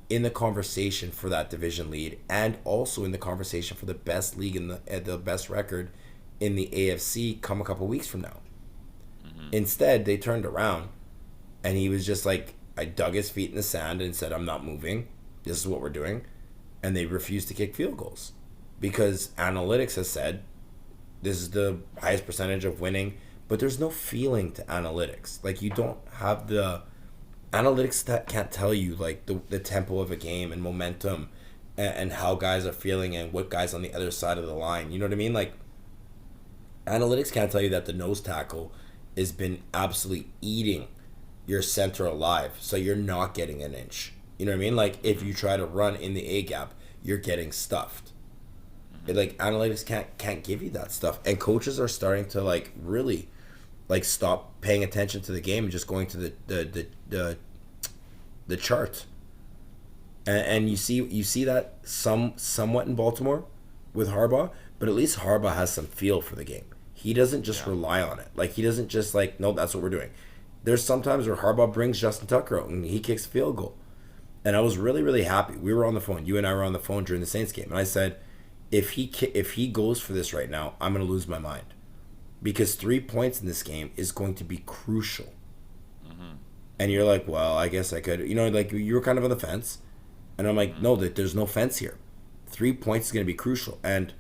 Speaker 1: in the conversation for that division lead, and also in the conversation for the best league in the best record in the AFC come a couple weeks from now. Instead, they turned around, and he was just like, I dug his feet in the sand and said, I'm not moving. This is what we're doing. And they refused to kick field goals because analytics has said this is the highest percentage of winning, but there's no feeling to analytics. Like, you don't have the analytics that can't tell you like the tempo of a game and momentum and how guys are feeling and what guys on the other side of the line. You know what I mean? Like, analytics can't tell you that the nose tackle has been absolutely eating your center alive, so you're not getting an inch. You know what I mean? Like, if you try to run in the A gap, you're getting stuffed. Like, analytics can't give you that stuff, and coaches are starting to like really like stop paying attention to the game and just going to the chart. And you see that somewhat in Baltimore with Harbaugh, but at least Harbaugh has some feel for the game. He doesn't just rely on it. Like, he doesn't just like, no, that's what we're doing. There's sometimes where Harbaugh brings Justin Tucker out and he kicks a field goal. And I was really, really happy. We were on the phone. You and I were on the phone during the Saints game. And I said, if he goes for this right now, I'm going to lose my mind. Because 3 points in this game is going to be crucial. And you're like, well, I guess I could. Like, you were kind of on the fence. And I'm like, no, there's no fence here. 3 points is going to be crucial. And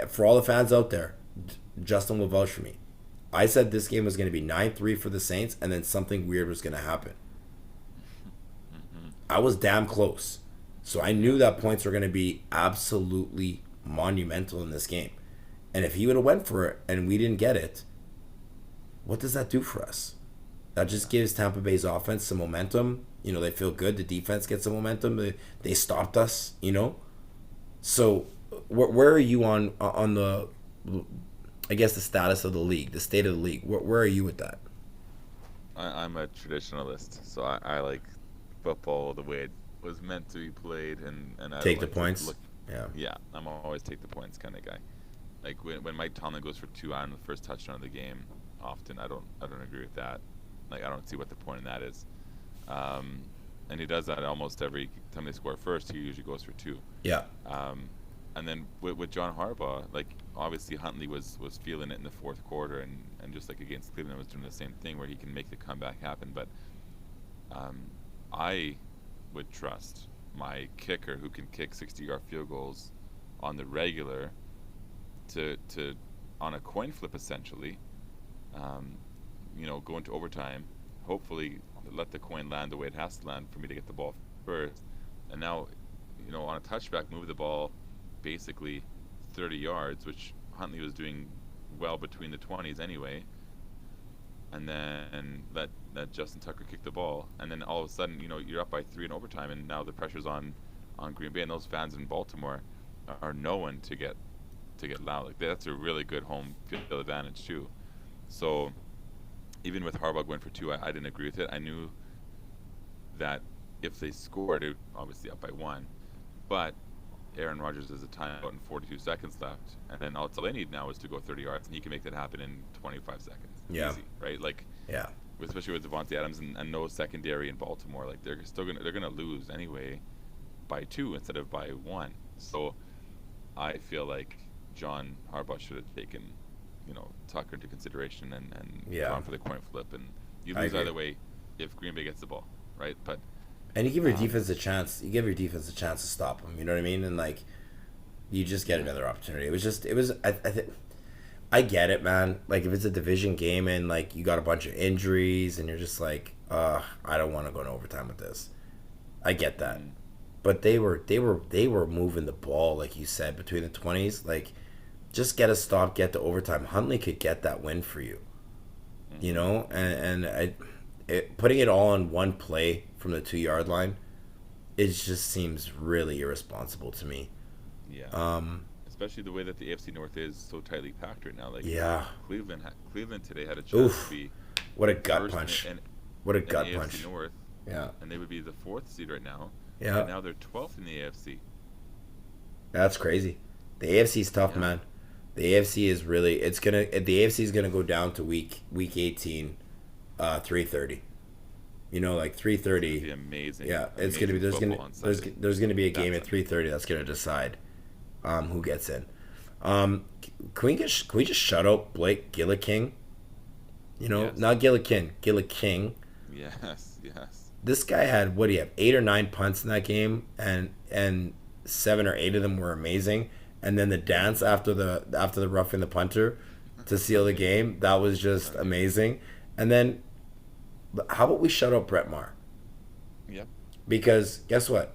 Speaker 1: for all the fans out there, Justin will vouch for me. I said this game was going to be 9-3 for the Saints, and then something weird was going to happen. I was damn close. So I knew that points were going to be absolutely monumental in this game. And if he would have went for it and we didn't get it, what does that do for us? That just gives Tampa Bay's offense some momentum. They feel good. The defense gets some momentum. They stopped us, So where are you on the, I guess, the status of the league, the state of the league? Where are you with that?
Speaker 2: I'm a traditionalist, so I like football the way it was meant to be played, and I
Speaker 1: take the
Speaker 2: like
Speaker 1: points.
Speaker 2: Yeah, I'm always take the points kind of guy. Like when Mike Tomlin goes for 2 on the first touchdown of the game, often I don't agree with that. Like, I don't see what the point in that is. And he does that almost every time they score first. He usually goes for 2.
Speaker 1: Yeah.
Speaker 2: And then with John Harbaugh, like, obviously Huntley was feeling it in the fourth quarter, and just like against Cleveland was doing the same thing where he can make the comeback happen. But I would trust my kicker, who can kick 60-yard field goals on the regular, to on a coin flip essentially, go into overtime, hopefully let the coin land the way it has to land for me to get the ball first, and now on a touchback move the ball basically 30 yards, which Huntley was doing well between the 20s anyway, and then let Justin Tucker kick the ball, and then all of a sudden you're up by 3 in overtime, and now the pressure's on Green Bay, and those fans in Baltimore are knowing to get loud. Like, that's a really good home field advantage too. So even with Harbaugh going for 2, I didn't agree with it. I knew that if they scored, it obviously up by 1, but Aaron Rodgers has a timeout and 42 seconds left, and then all they need now is to go 30 yards, and he can make that happen in 25 seconds.
Speaker 1: Yeah.
Speaker 2: Easy, right? Like,
Speaker 1: yeah.
Speaker 2: Especially with Devontae Adams and no secondary in Baltimore, like they're gonna lose anyway by 2 instead of by 1. So I feel like John Harbaugh should have taken Tucker into consideration and gone for the coin flip, and you lose either way if Green Bay gets the ball, right? But
Speaker 1: and you give your defense a chance. You give your defense a chance to stop them. You know what I mean? And like, you just get another opportunity. I I get it, man. Like if it's a division game and like you got a bunch of injuries and you're just like, I don't want to go in overtime with this. I get that.
Speaker 2: Mm-hmm.
Speaker 1: But they were moving the ball like you said between the 20s. Like just get a stop, get to overtime. Huntley could get that win for you. You
Speaker 2: Mm-hmm.
Speaker 1: know, putting it all on one play from the 2 yard line, it just seems really irresponsible to me.
Speaker 2: Yeah.
Speaker 1: Um,
Speaker 2: Especially the way that the AFC North is so tightly packed right now. Like
Speaker 1: yeah.
Speaker 2: Cleveland today had a chance to
Speaker 1: Oof.
Speaker 2: be
Speaker 1: What a gut
Speaker 2: first
Speaker 1: punch. What a
Speaker 2: in the
Speaker 1: gut
Speaker 2: AFC
Speaker 1: punch.
Speaker 2: North,
Speaker 1: Yeah.
Speaker 2: and they would be the fourth seed right now.
Speaker 1: Yeah.
Speaker 2: And now they're 12th in the AFC.
Speaker 1: That's crazy. The AFC is tough,
Speaker 2: Yeah.
Speaker 1: man. The AFC is really the AFC is gonna go down to week 18, 3:30. You know, like three
Speaker 2: It's gonna be
Speaker 1: thirty.
Speaker 2: amazing.
Speaker 1: Yeah, it's gonna be
Speaker 2: Amazing football on Sunday.
Speaker 1: there's gonna be a game
Speaker 2: That's
Speaker 1: at
Speaker 2: Sunday.
Speaker 1: 3:30 that's gonna decide who gets in. Can we just shut up Blake Gilliking? You know,
Speaker 2: Yes.
Speaker 1: not Gillikin, Gilliking.
Speaker 2: Yes. Yes.
Speaker 1: This guy had what do you have 8 or 9 punts in that game, and 7 or 8 of them were amazing. And then the dance after the roughing the punter to seal the game, that was just
Speaker 2: Right.
Speaker 1: amazing. And then how about we shut up Brett Maher?
Speaker 2: Yep.
Speaker 1: Because guess what?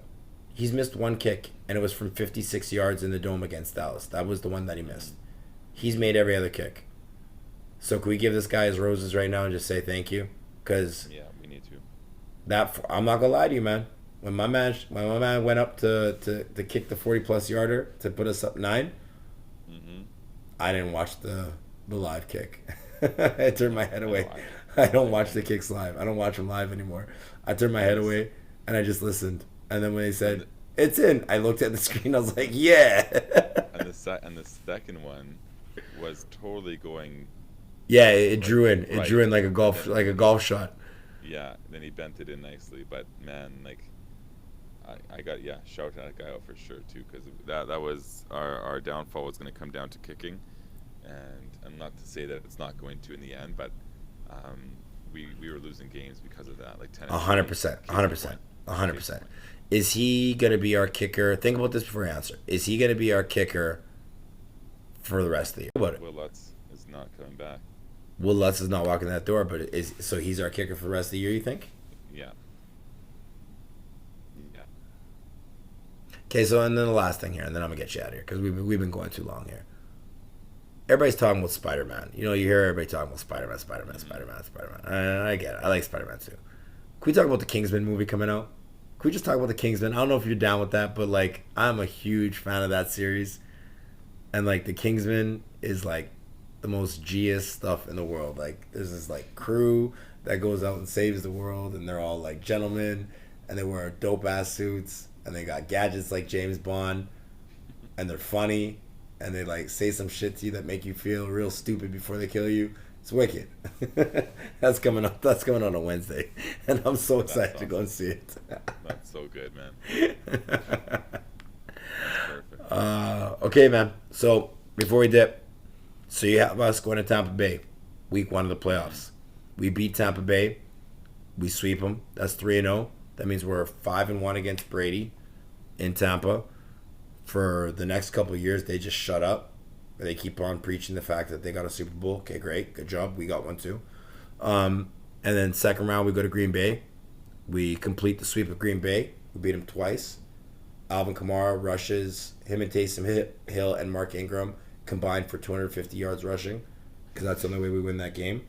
Speaker 1: He's missed one kick, and it was from 56 yards in the dome against Dallas. That was the one that he missed. He's made every other kick. So can we give this guy his roses right now and just say thank you? Because
Speaker 2: Yeah, we need to.
Speaker 1: I'm not gonna lie to you, man. When my man went up to kick the 40+ yarder to put us up 9,
Speaker 2: Mm-hmm.
Speaker 1: I didn't watch the live kick. I turned my head
Speaker 2: I
Speaker 1: away.
Speaker 2: know.
Speaker 1: I don't watch the kicks live. I don't watch them live anymore. I turned my head
Speaker 2: Yes.
Speaker 1: away and I just listened. And then when they
Speaker 2: And
Speaker 1: said
Speaker 2: the,
Speaker 1: it's in, I looked at the screen. I was like, yeah,
Speaker 2: and the second one was totally going
Speaker 1: yeah. It
Speaker 2: like
Speaker 1: drew in. It
Speaker 2: right.
Speaker 1: drew in like
Speaker 2: Then
Speaker 1: a golf shot.
Speaker 2: yeah, then he bent it in nicely. But man, like I got shout that guy out for sure too, because that was our downfall was going to come down to kicking, and I'm not to say that it's not going to in the end, but we were losing games because of that, like Tennessee.
Speaker 1: 100%.
Speaker 2: Case in
Speaker 1: 100%.
Speaker 2: point. Case in
Speaker 1: 100%.
Speaker 2: point.
Speaker 1: Is he gonna be our kicker? Think about this before you answer. Is he gonna be our kicker for the rest of the year? What about it?
Speaker 2: Will Lutz is not coming back.
Speaker 1: Will Lutz is not walking that door, but he's our kicker for the rest of the year. You think?
Speaker 2: Yeah. Yeah.
Speaker 1: Okay, so and then the last thing here, and then I'm gonna get you out of here because we've been going too long here. Everybody's talking about Spider-Man. You know, you hear everybody talking about Spider-Man, Spider-Man,
Speaker 2: Mm-hmm.
Speaker 1: Spider-Man, Spider-Man. And I get it. I like Spider-Man too. Can we talk about the Kingsman movie coming out? Can we just talk about the Kingsman? I don't know if you're down with that, but like I'm a huge fan of that series. And like the Kingsman is like the most G-est stuff in the world. Like there's this like crew that goes out and saves the world, and they're all like gentlemen, and they wear dope ass suits, and they got gadgets like James Bond, and they're funny, and they like say some shit to you that make you feel real stupid before they kill you. It's wicked. That's coming up. That's coming on a Wednesday, and I'm so
Speaker 2: That's
Speaker 1: excited to go and
Speaker 2: awesome.
Speaker 1: see it.
Speaker 2: That's so good, man. That's perfect.
Speaker 1: Okay, man. So before we dip, so you have us going to Tampa Bay, week 1 of the playoffs. We beat Tampa Bay. We sweep them. That's 3-0. That means we're 5-1 against Brady in Tampa. For the next couple of years, they just shut up. They keep on preaching the fact that they got a Super Bowl. Okay, great. Good job. We got one too. And then second round, we go to Green Bay. We complete the sweep of Green Bay. We beat them twice. Alvin Kamara rushes. Him and Taysom Hill and Mark Ingram combined for 250 yards rushing, because that's the only way we win that game.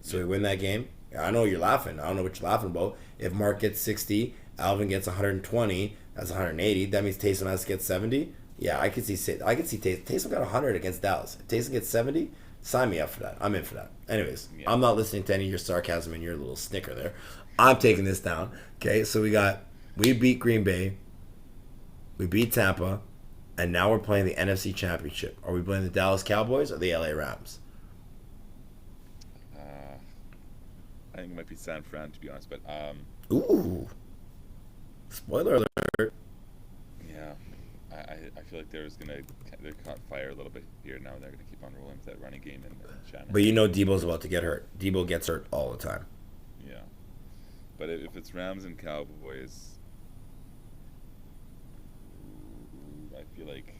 Speaker 1: So we win that game. I know you're laughing. I don't know what you're laughing about. If Mark gets 60, Alvin gets 120. That's 180. That means Taysom has to get 70. Yeah, I could see Taysom. Taysom got 100 against Dallas. If Taysom gets 70, sign me up for that. I'm in for that. Anyways,
Speaker 2: Yeah.
Speaker 1: I'm not listening to any of your sarcasm and your little snicker there. I'm taking this down. Okay, so we beat Green Bay, we beat Tampa, and now we're playing the NFC Championship. Are we playing the Dallas Cowboys or the LA Rams?
Speaker 2: Uh, I think it might be San Fran, to be honest, but
Speaker 1: Ooh, spoiler alert.
Speaker 2: yeah, I feel like they're caught fire a little bit here now. They're gonna keep on rolling with that running game and Shannon.
Speaker 1: But you know Debo's about to get hurt. Debo gets hurt all the time.
Speaker 2: Yeah, but if it's Rams and Cowboys, I feel like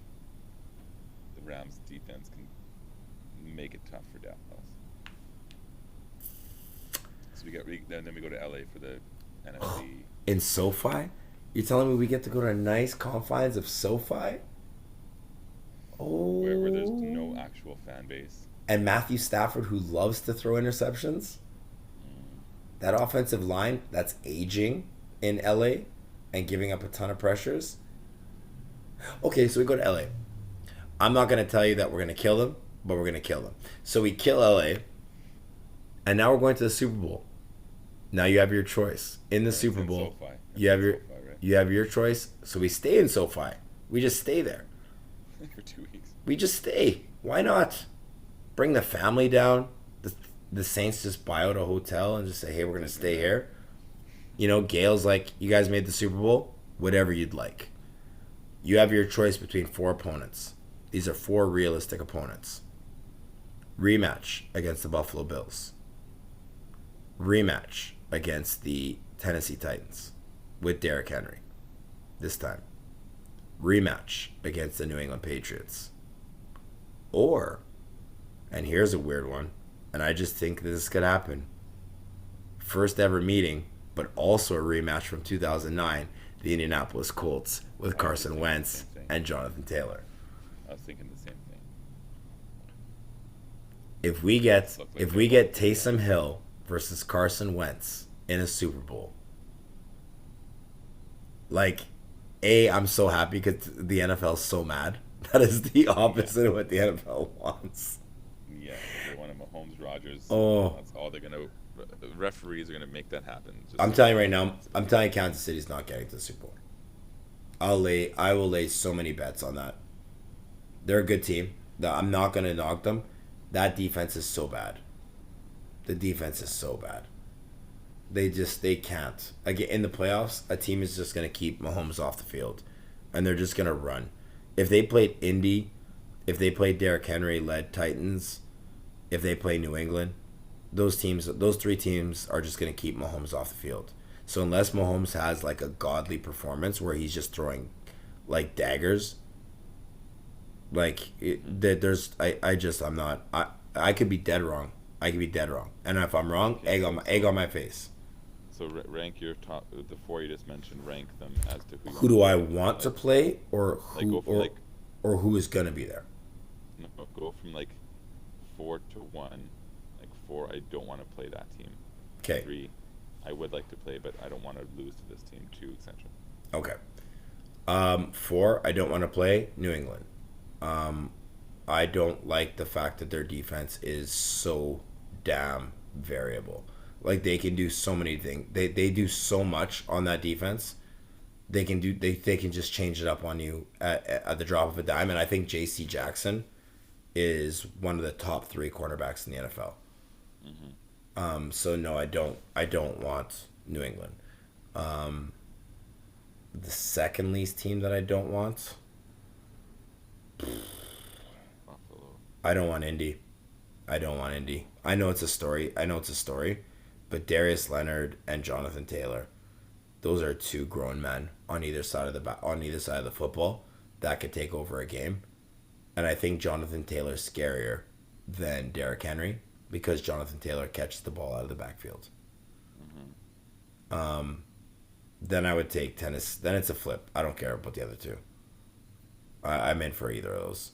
Speaker 2: the Rams defense can make it tough for Dallas. So then we go to LA for the NFC.
Speaker 1: In SoFi? You're telling me we get to go to nice confines of SoFi? Oh.
Speaker 2: Where there's no actual fan base.
Speaker 1: And Matthew Stafford, who loves to throw interceptions. That offensive line that's aging in LA and giving up a ton of pressures. Okay, so we go to LA. I'm not going to tell you that we're going to kill them, but we're going to kill them. So we kill LA, and now we're going to the Super Bowl. Now you have your choice. In the Super Bowl, you have your choice. So we stay in SoFi. We just stay there.
Speaker 2: For 2 weeks.
Speaker 1: We just stay. Why not? Bring the family down. The Saints just buy out a hotel and just say, hey, we're going to stay here. You know, Gail's like, you guys made the Super Bowl? Whatever you'd like. You have your choice between 4 opponents. These are 4 realistic opponents. Rematch against the Buffalo Bills. Rematch against the Tennessee Titans with Derrick Henry this time. Rematch against the New England Patriots. Or, and here's a weird one, and I just think this could happen. First ever meeting, but also a rematch from 2009, the Indianapolis Colts with Carson Wentz and Jonathan Taylor.
Speaker 2: I was thinking the same thing.
Speaker 1: If we get Taysom Hill versus Carson Wentz in a Super Bowl, like, I'm so happy because the NFL is so mad. That is the opposite of what the NFL wants.
Speaker 2: Yeah, they want a Mahomes Rodgers.
Speaker 1: Oh,
Speaker 2: that's all they're gonna. The referees are gonna make that happen.
Speaker 1: I'm telling you right now. I'm telling you, Kansas City's not getting to the Super Bowl. I will lay so many bets on that. They're a good team. I'm not gonna knock them. That defense is so bad. The defense is so bad. They can't. Again, in the playoffs, a team is just gonna keep Mahomes off the field, and they're just gonna run. If they played Indy, if they played Derrick Henry-led Titans, if they play New England, those 3 teams are just going to keep Mahomes off the field. So unless Mahomes has like a godly performance where he's just throwing like daggers, like I could be dead wrong. And if I'm wrong, egg on my face.
Speaker 2: So rank your top, the 4 you just mentioned. Rank them as to
Speaker 1: who do I want to play, or who is gonna be there.
Speaker 2: No, go from like 4 to 1. Like 4, I don't want to play that team.
Speaker 1: Okay.
Speaker 2: 3, I would like to play, but I don't want to lose to this team. 2, etc.
Speaker 1: Okay. 4, I don't want to play New England. I don't like the fact that their defense is so damn variable. Like, they can do so many things. They do so much on that defense. They can just change it up on you at the drop of a dime. And I think J.C. Jackson is one of the top 3 cornerbacks in the NFL. Mm-hmm. So no, I don't want New England. The second least team that I don't want,
Speaker 2: Buffalo.
Speaker 1: I don't want Indy. I know it's a story. But Darius Leonard and Jonathan Taylor, those are 2 grown men on either side of the football that could take over a game. And I think Jonathan Taylor's scarier than Derrick Henry because Jonathan Taylor catches the ball out of the backfield. Mm-hmm. Then I would take tennis. Then it's a flip. I don't care about the other 2. I'm in for either of those.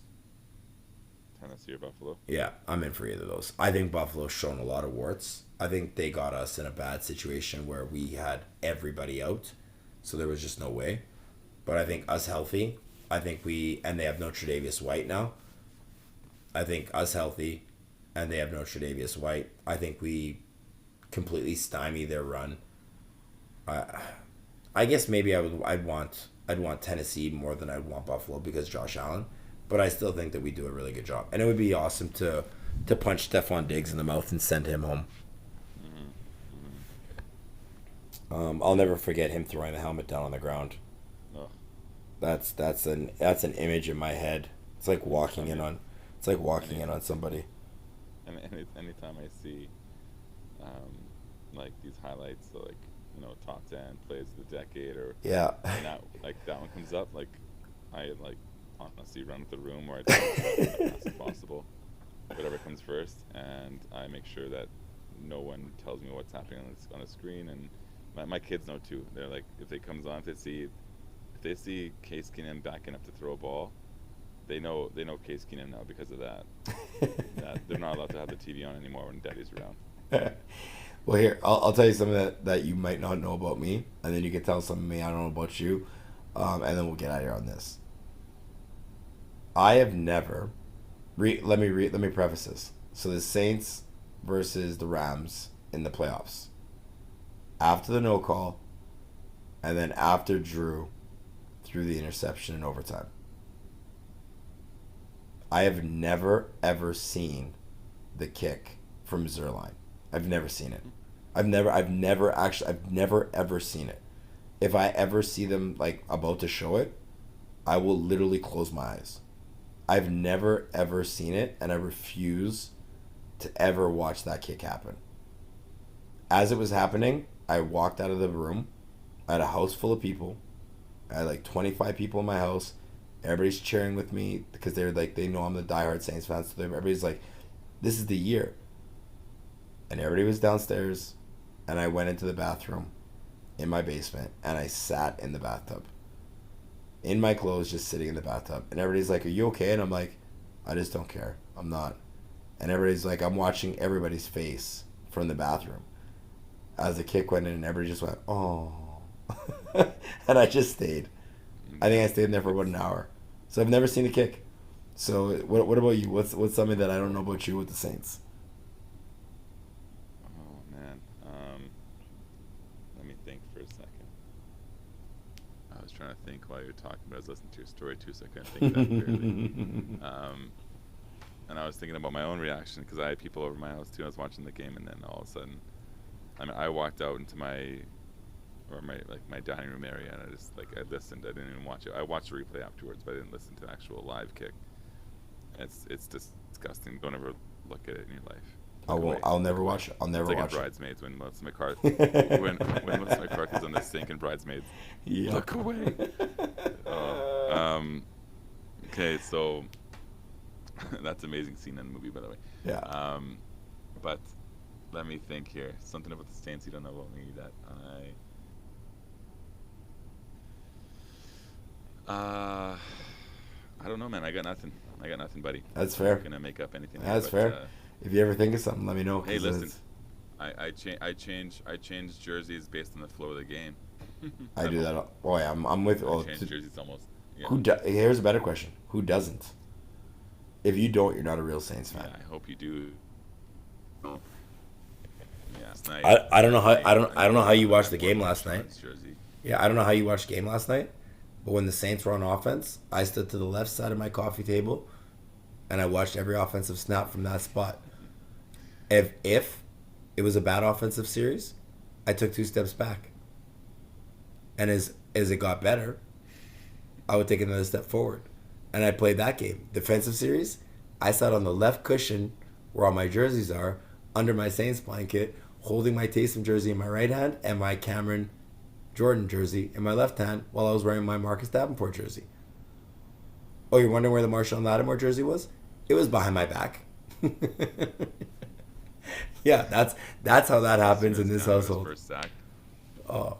Speaker 2: Tennessee or Buffalo?
Speaker 1: Yeah, I'm in for either of those. I think Buffalo's shown a lot of warts. I think they got us in a bad situation where we had everybody out, so there was just no way. But I think us healthy, and they have no Tre'Davious White now. I think us healthy, and they have no Tre'Davious White. I think we completely stymie their run. I guess maybe I'd want Tennessee more than I'd want Buffalo because Josh Allen. But I still think that we do a really good job. And it would be awesome to punch Stephon Diggs in the mouth and send him home. Mm-hmm. I'll never forget him throwing the helmet down on the ground.
Speaker 2: Oh.
Speaker 1: That's an image in my head. It's like walking in on somebody.
Speaker 2: And anytime I see like these highlights, so like, you know, top 10 plays of the decade, or that one comes up, like I like honestly run with the room where I try to as fast as possible. whatever comes first, and I make sure that no one tells me what's happening on the screen. And my kids know too. They're like, if they comes on, if they see Case Keenum backing up to throw a ball, they know Case Keenum now because of that. That they're not allowed to have the TV on anymore when Daddy's around.
Speaker 1: Well, here, I'll tell you something that you might not know about me, and then you can tell something me I don't know about you, and then we'll get out of here on this. I have never. Let me preface this. So the Saints versus the Rams in the playoffs. After the no call, and then after Drew threw the interception in overtime. I have never ever seen the kick from Zerline. I've never seen it. I've never ever seen it. If I ever see them like about to show it, I will literally close my eyes. I've never ever seen it, and I refuse to ever watch that kick happen. As it was happening, I walked out of the room. I had a house full of people. I had like 25 people in my house. Everybody's cheering with me because they're like, they know I'm the diehard Saints fan. So everybody's like, this is the year. And everybody was downstairs, and I went into the bathroom in my basement, and I sat in the bathtub. In my clothes, just sitting in the bathtub. And everybody's like, are you okay? And I'm like, I just don't care. I'm not. And everybody's like, I'm watching everybody's face from the bathroom. As the kick went in, and everybody just went, oh. And I just stayed. I think I stayed in there for about an hour. So I've never seen a kick. So what about you? What's something that I don't know about you with the Saints?
Speaker 2: Oh man, let me think for a second. I was trying to think while you were talking, but I was listening to your story too, so I couldn't think that clearly. And I was thinking about my own reaction because I had people over my house too. I was watching the game, and then all of a sudden, I walked out into my dining room area, and I listened. I didn't even watch it. I watched the replay afterwards, but I didn't listen to the actual live kick. It's disgusting. Don't ever look at it in your life.
Speaker 1: I'll never watch it. I'll never
Speaker 2: watch it.
Speaker 1: It's like
Speaker 2: Bridesmaids when Melissa McCarthy when Melissa McCarthy's on the sink in Bridesmaids. Yeah. Look away. Okay, so that's an amazing scene in the movie, by the way.
Speaker 1: Yeah.
Speaker 2: But let me think here. Something about the Saints you don't know about me that I don't know, man. I got nothing, buddy.
Speaker 1: That's fair.
Speaker 2: I'm gonna make up anything.
Speaker 1: That's fair. If you ever think of something, let me know.
Speaker 2: Hey, listen. I change jerseys based on the flow of the game.
Speaker 1: I do that. Boy, I'm with.
Speaker 2: I change jerseys almost. Yeah.
Speaker 1: Here's a better question. Who doesn't? If you don't, you're not a real Saints fan.
Speaker 2: Yeah, I hope you do. Oh. Yeah,
Speaker 1: I don't know how I don't know how you watched the game last night. Yeah, I don't know how you watched the game last night. But when the Saints were on offense, I stood to the left side of my coffee table, and I watched every offensive snap from that spot. If it was a bad offensive series, I took 2 steps back. And as it got better, I would take another step forward. And I played that game. Defensive series, I sat on the left cushion where all my jerseys are, under my Saints blanket, holding my Taysom jersey in my right hand and my Cameron Jordan jersey in my left hand while I was wearing my Marcus Davenport jersey. Oh, you're wondering where the Marshawn Lattimore jersey was? It was behind my back. Yeah, that's how that happens in this household.
Speaker 2: First sack.
Speaker 1: Oh.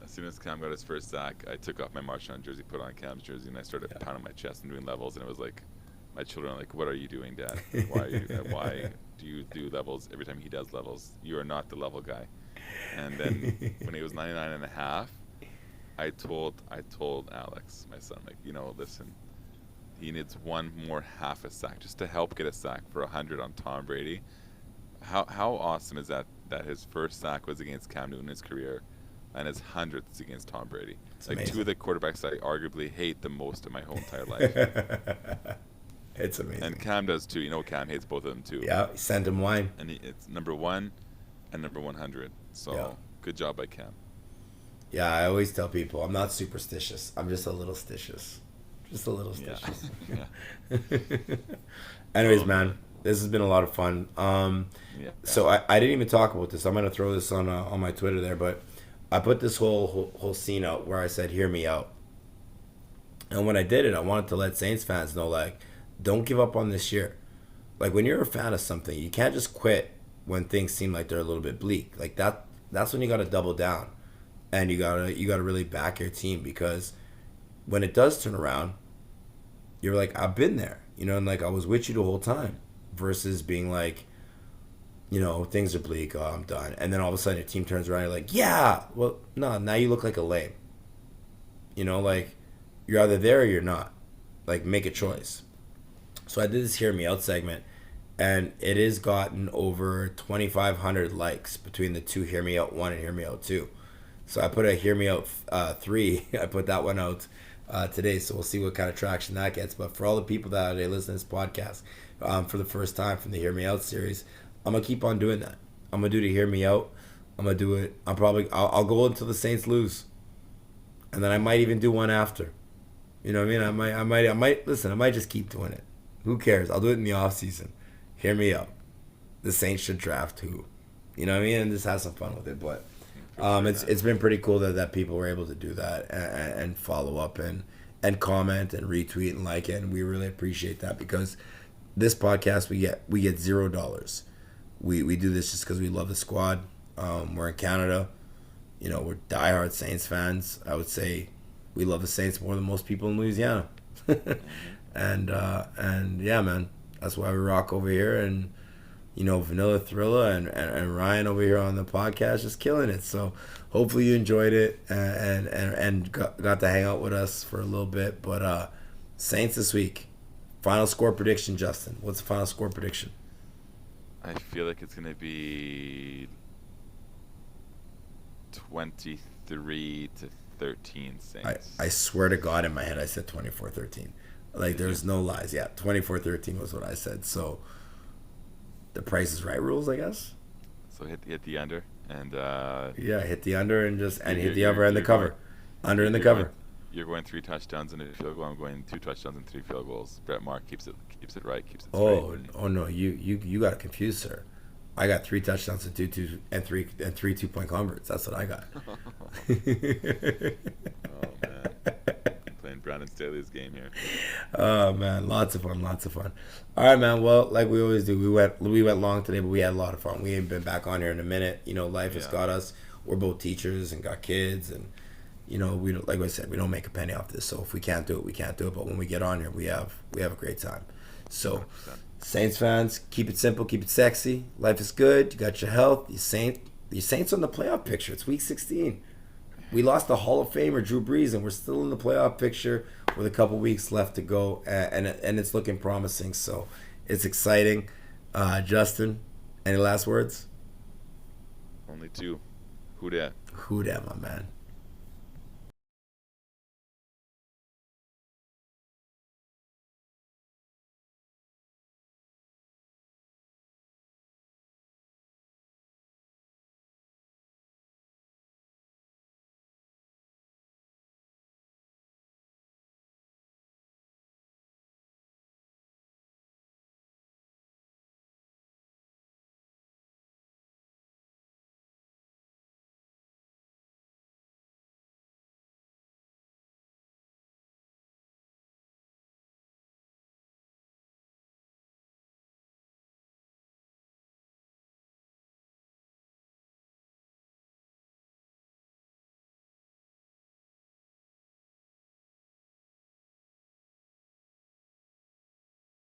Speaker 2: As soon as Cam got his first sack, I took off my Marshawn jersey, put on Cam's jersey, and I started pounding my chest and doing levels. And it was like, my children are like, "What are you doing, Dad? Why do you do levels every time he does levels? You are not the level guy." And then when he was 99.5, I told Alex, my son, like, listen, he needs one more half a sack just to help get a sack for 100 on Tom Brady. How awesome is that his first sack was against Cam Newton in his career, and his 100th is against Tom Brady. It's like amazing. 2 of the quarterbacks I arguably hate the most in my whole entire life.
Speaker 1: It's amazing.
Speaker 2: And Cam does too. Cam hates both of them too.
Speaker 1: Yeah, send him wine.
Speaker 2: And it's number 1 and number 100. So good job by Cam.
Speaker 1: Yeah, I always tell people I'm not superstitious. I'm just a little stitious. Just a little stitious.
Speaker 2: Yeah.
Speaker 1: Anyways, man, this has been a lot of fun. So I didn't even talk about this. I'm gonna throw this on my Twitter there, but I put this whole scene out where I said, "Hear me out." And when I did it, I wanted to let Saints fans know, like, don't give up on this year. like when you're a fan of something, you can't just quit when things seem like they're a little bit bleak. Like that's when you got to double down, and you gotta really back your team, because when it does turn around, you're like, I've been there, and like I was with you the whole time, versus being like, things are bleak, oh, I'm done, and then all of a sudden your team turns around, you're like, yeah, well, no, now you look like a lame, like you're either there or you're not, like make a choice. So I did this Hear Me Out segment, and it has gotten over 2,500 likes between the two, Hear Me Out 1 and Hear Me Out 2. So I put a Hear Me Out 3, I put that one out today, so we'll see what kind of traction that gets. But for all the people that are listening to this podcast for the first time from the Hear Me Out series, I'm going to keep on doing that. I'm going to do the Hear Me Out. I'm going to do it. I'll go until the Saints lose. And then I might even do one after. You know what I mean? I might listen, I might just keep doing it. Who cares? I'll do it in the off season. Hear me out. The Saints should draft who? You know what I mean? And just have some fun with it. But it's been pretty cool that people were able to do that and follow up and comment and retweet and like it, and we really appreciate that, because this podcast we get $0. We do this just because we love the squad. We're in Canada. We're diehard Saints fans. I would say we love the Saints more than most people in Louisiana. And yeah, man, that's why we rock over here. And Vanilla Thrilla and Ryan over here on the podcast just killing it. So hopefully you enjoyed it and got to hang out with us for a little bit. But Saints this week, final score prediction, Justin. What's the final score prediction?
Speaker 2: I feel like it's gonna be 23-13 Saints.
Speaker 1: I swear to God, in my head I said 24-13. Like, there's no lies. Yeah, 24-13 was what I said. So the Price is Right rules, I guess.
Speaker 2: So hit the under and
Speaker 1: yeah, hit the under and hit the over and the cover. Under and the cover.
Speaker 2: You're going 3 touchdowns and a field goal. I'm going 2 touchdowns and 3 field goals. Brett Mark keeps it right, keeps it straight.
Speaker 1: Oh no, you got confused, sir. I got 3 touchdowns and 3 2-point converts. That's what I got.
Speaker 2: Oh man, playing Brandon Staley's game here.
Speaker 1: Oh man, lots of fun. All right, man. Well, like we always do, we went long today, but we had a lot of fun. We ain't been back on here in a minute. Life has got us. We're both teachers and got kids, and we don't, like I said, we don't make a penny off this. So if we can't do it, we can't do it. But when we get on here, we have a great time. So 100%. Saints fans, keep it simple, keep it sexy. Life is good. You got your health. Your Saints on the playoff picture. It's week 16. We lost the Hall of Famer Drew Brees, and we're still in the playoff picture with a couple weeks left to go, and it's looking promising. So it's exciting. Justin, any last words?
Speaker 2: Only 2. Who dat?
Speaker 1: Who dat, my man?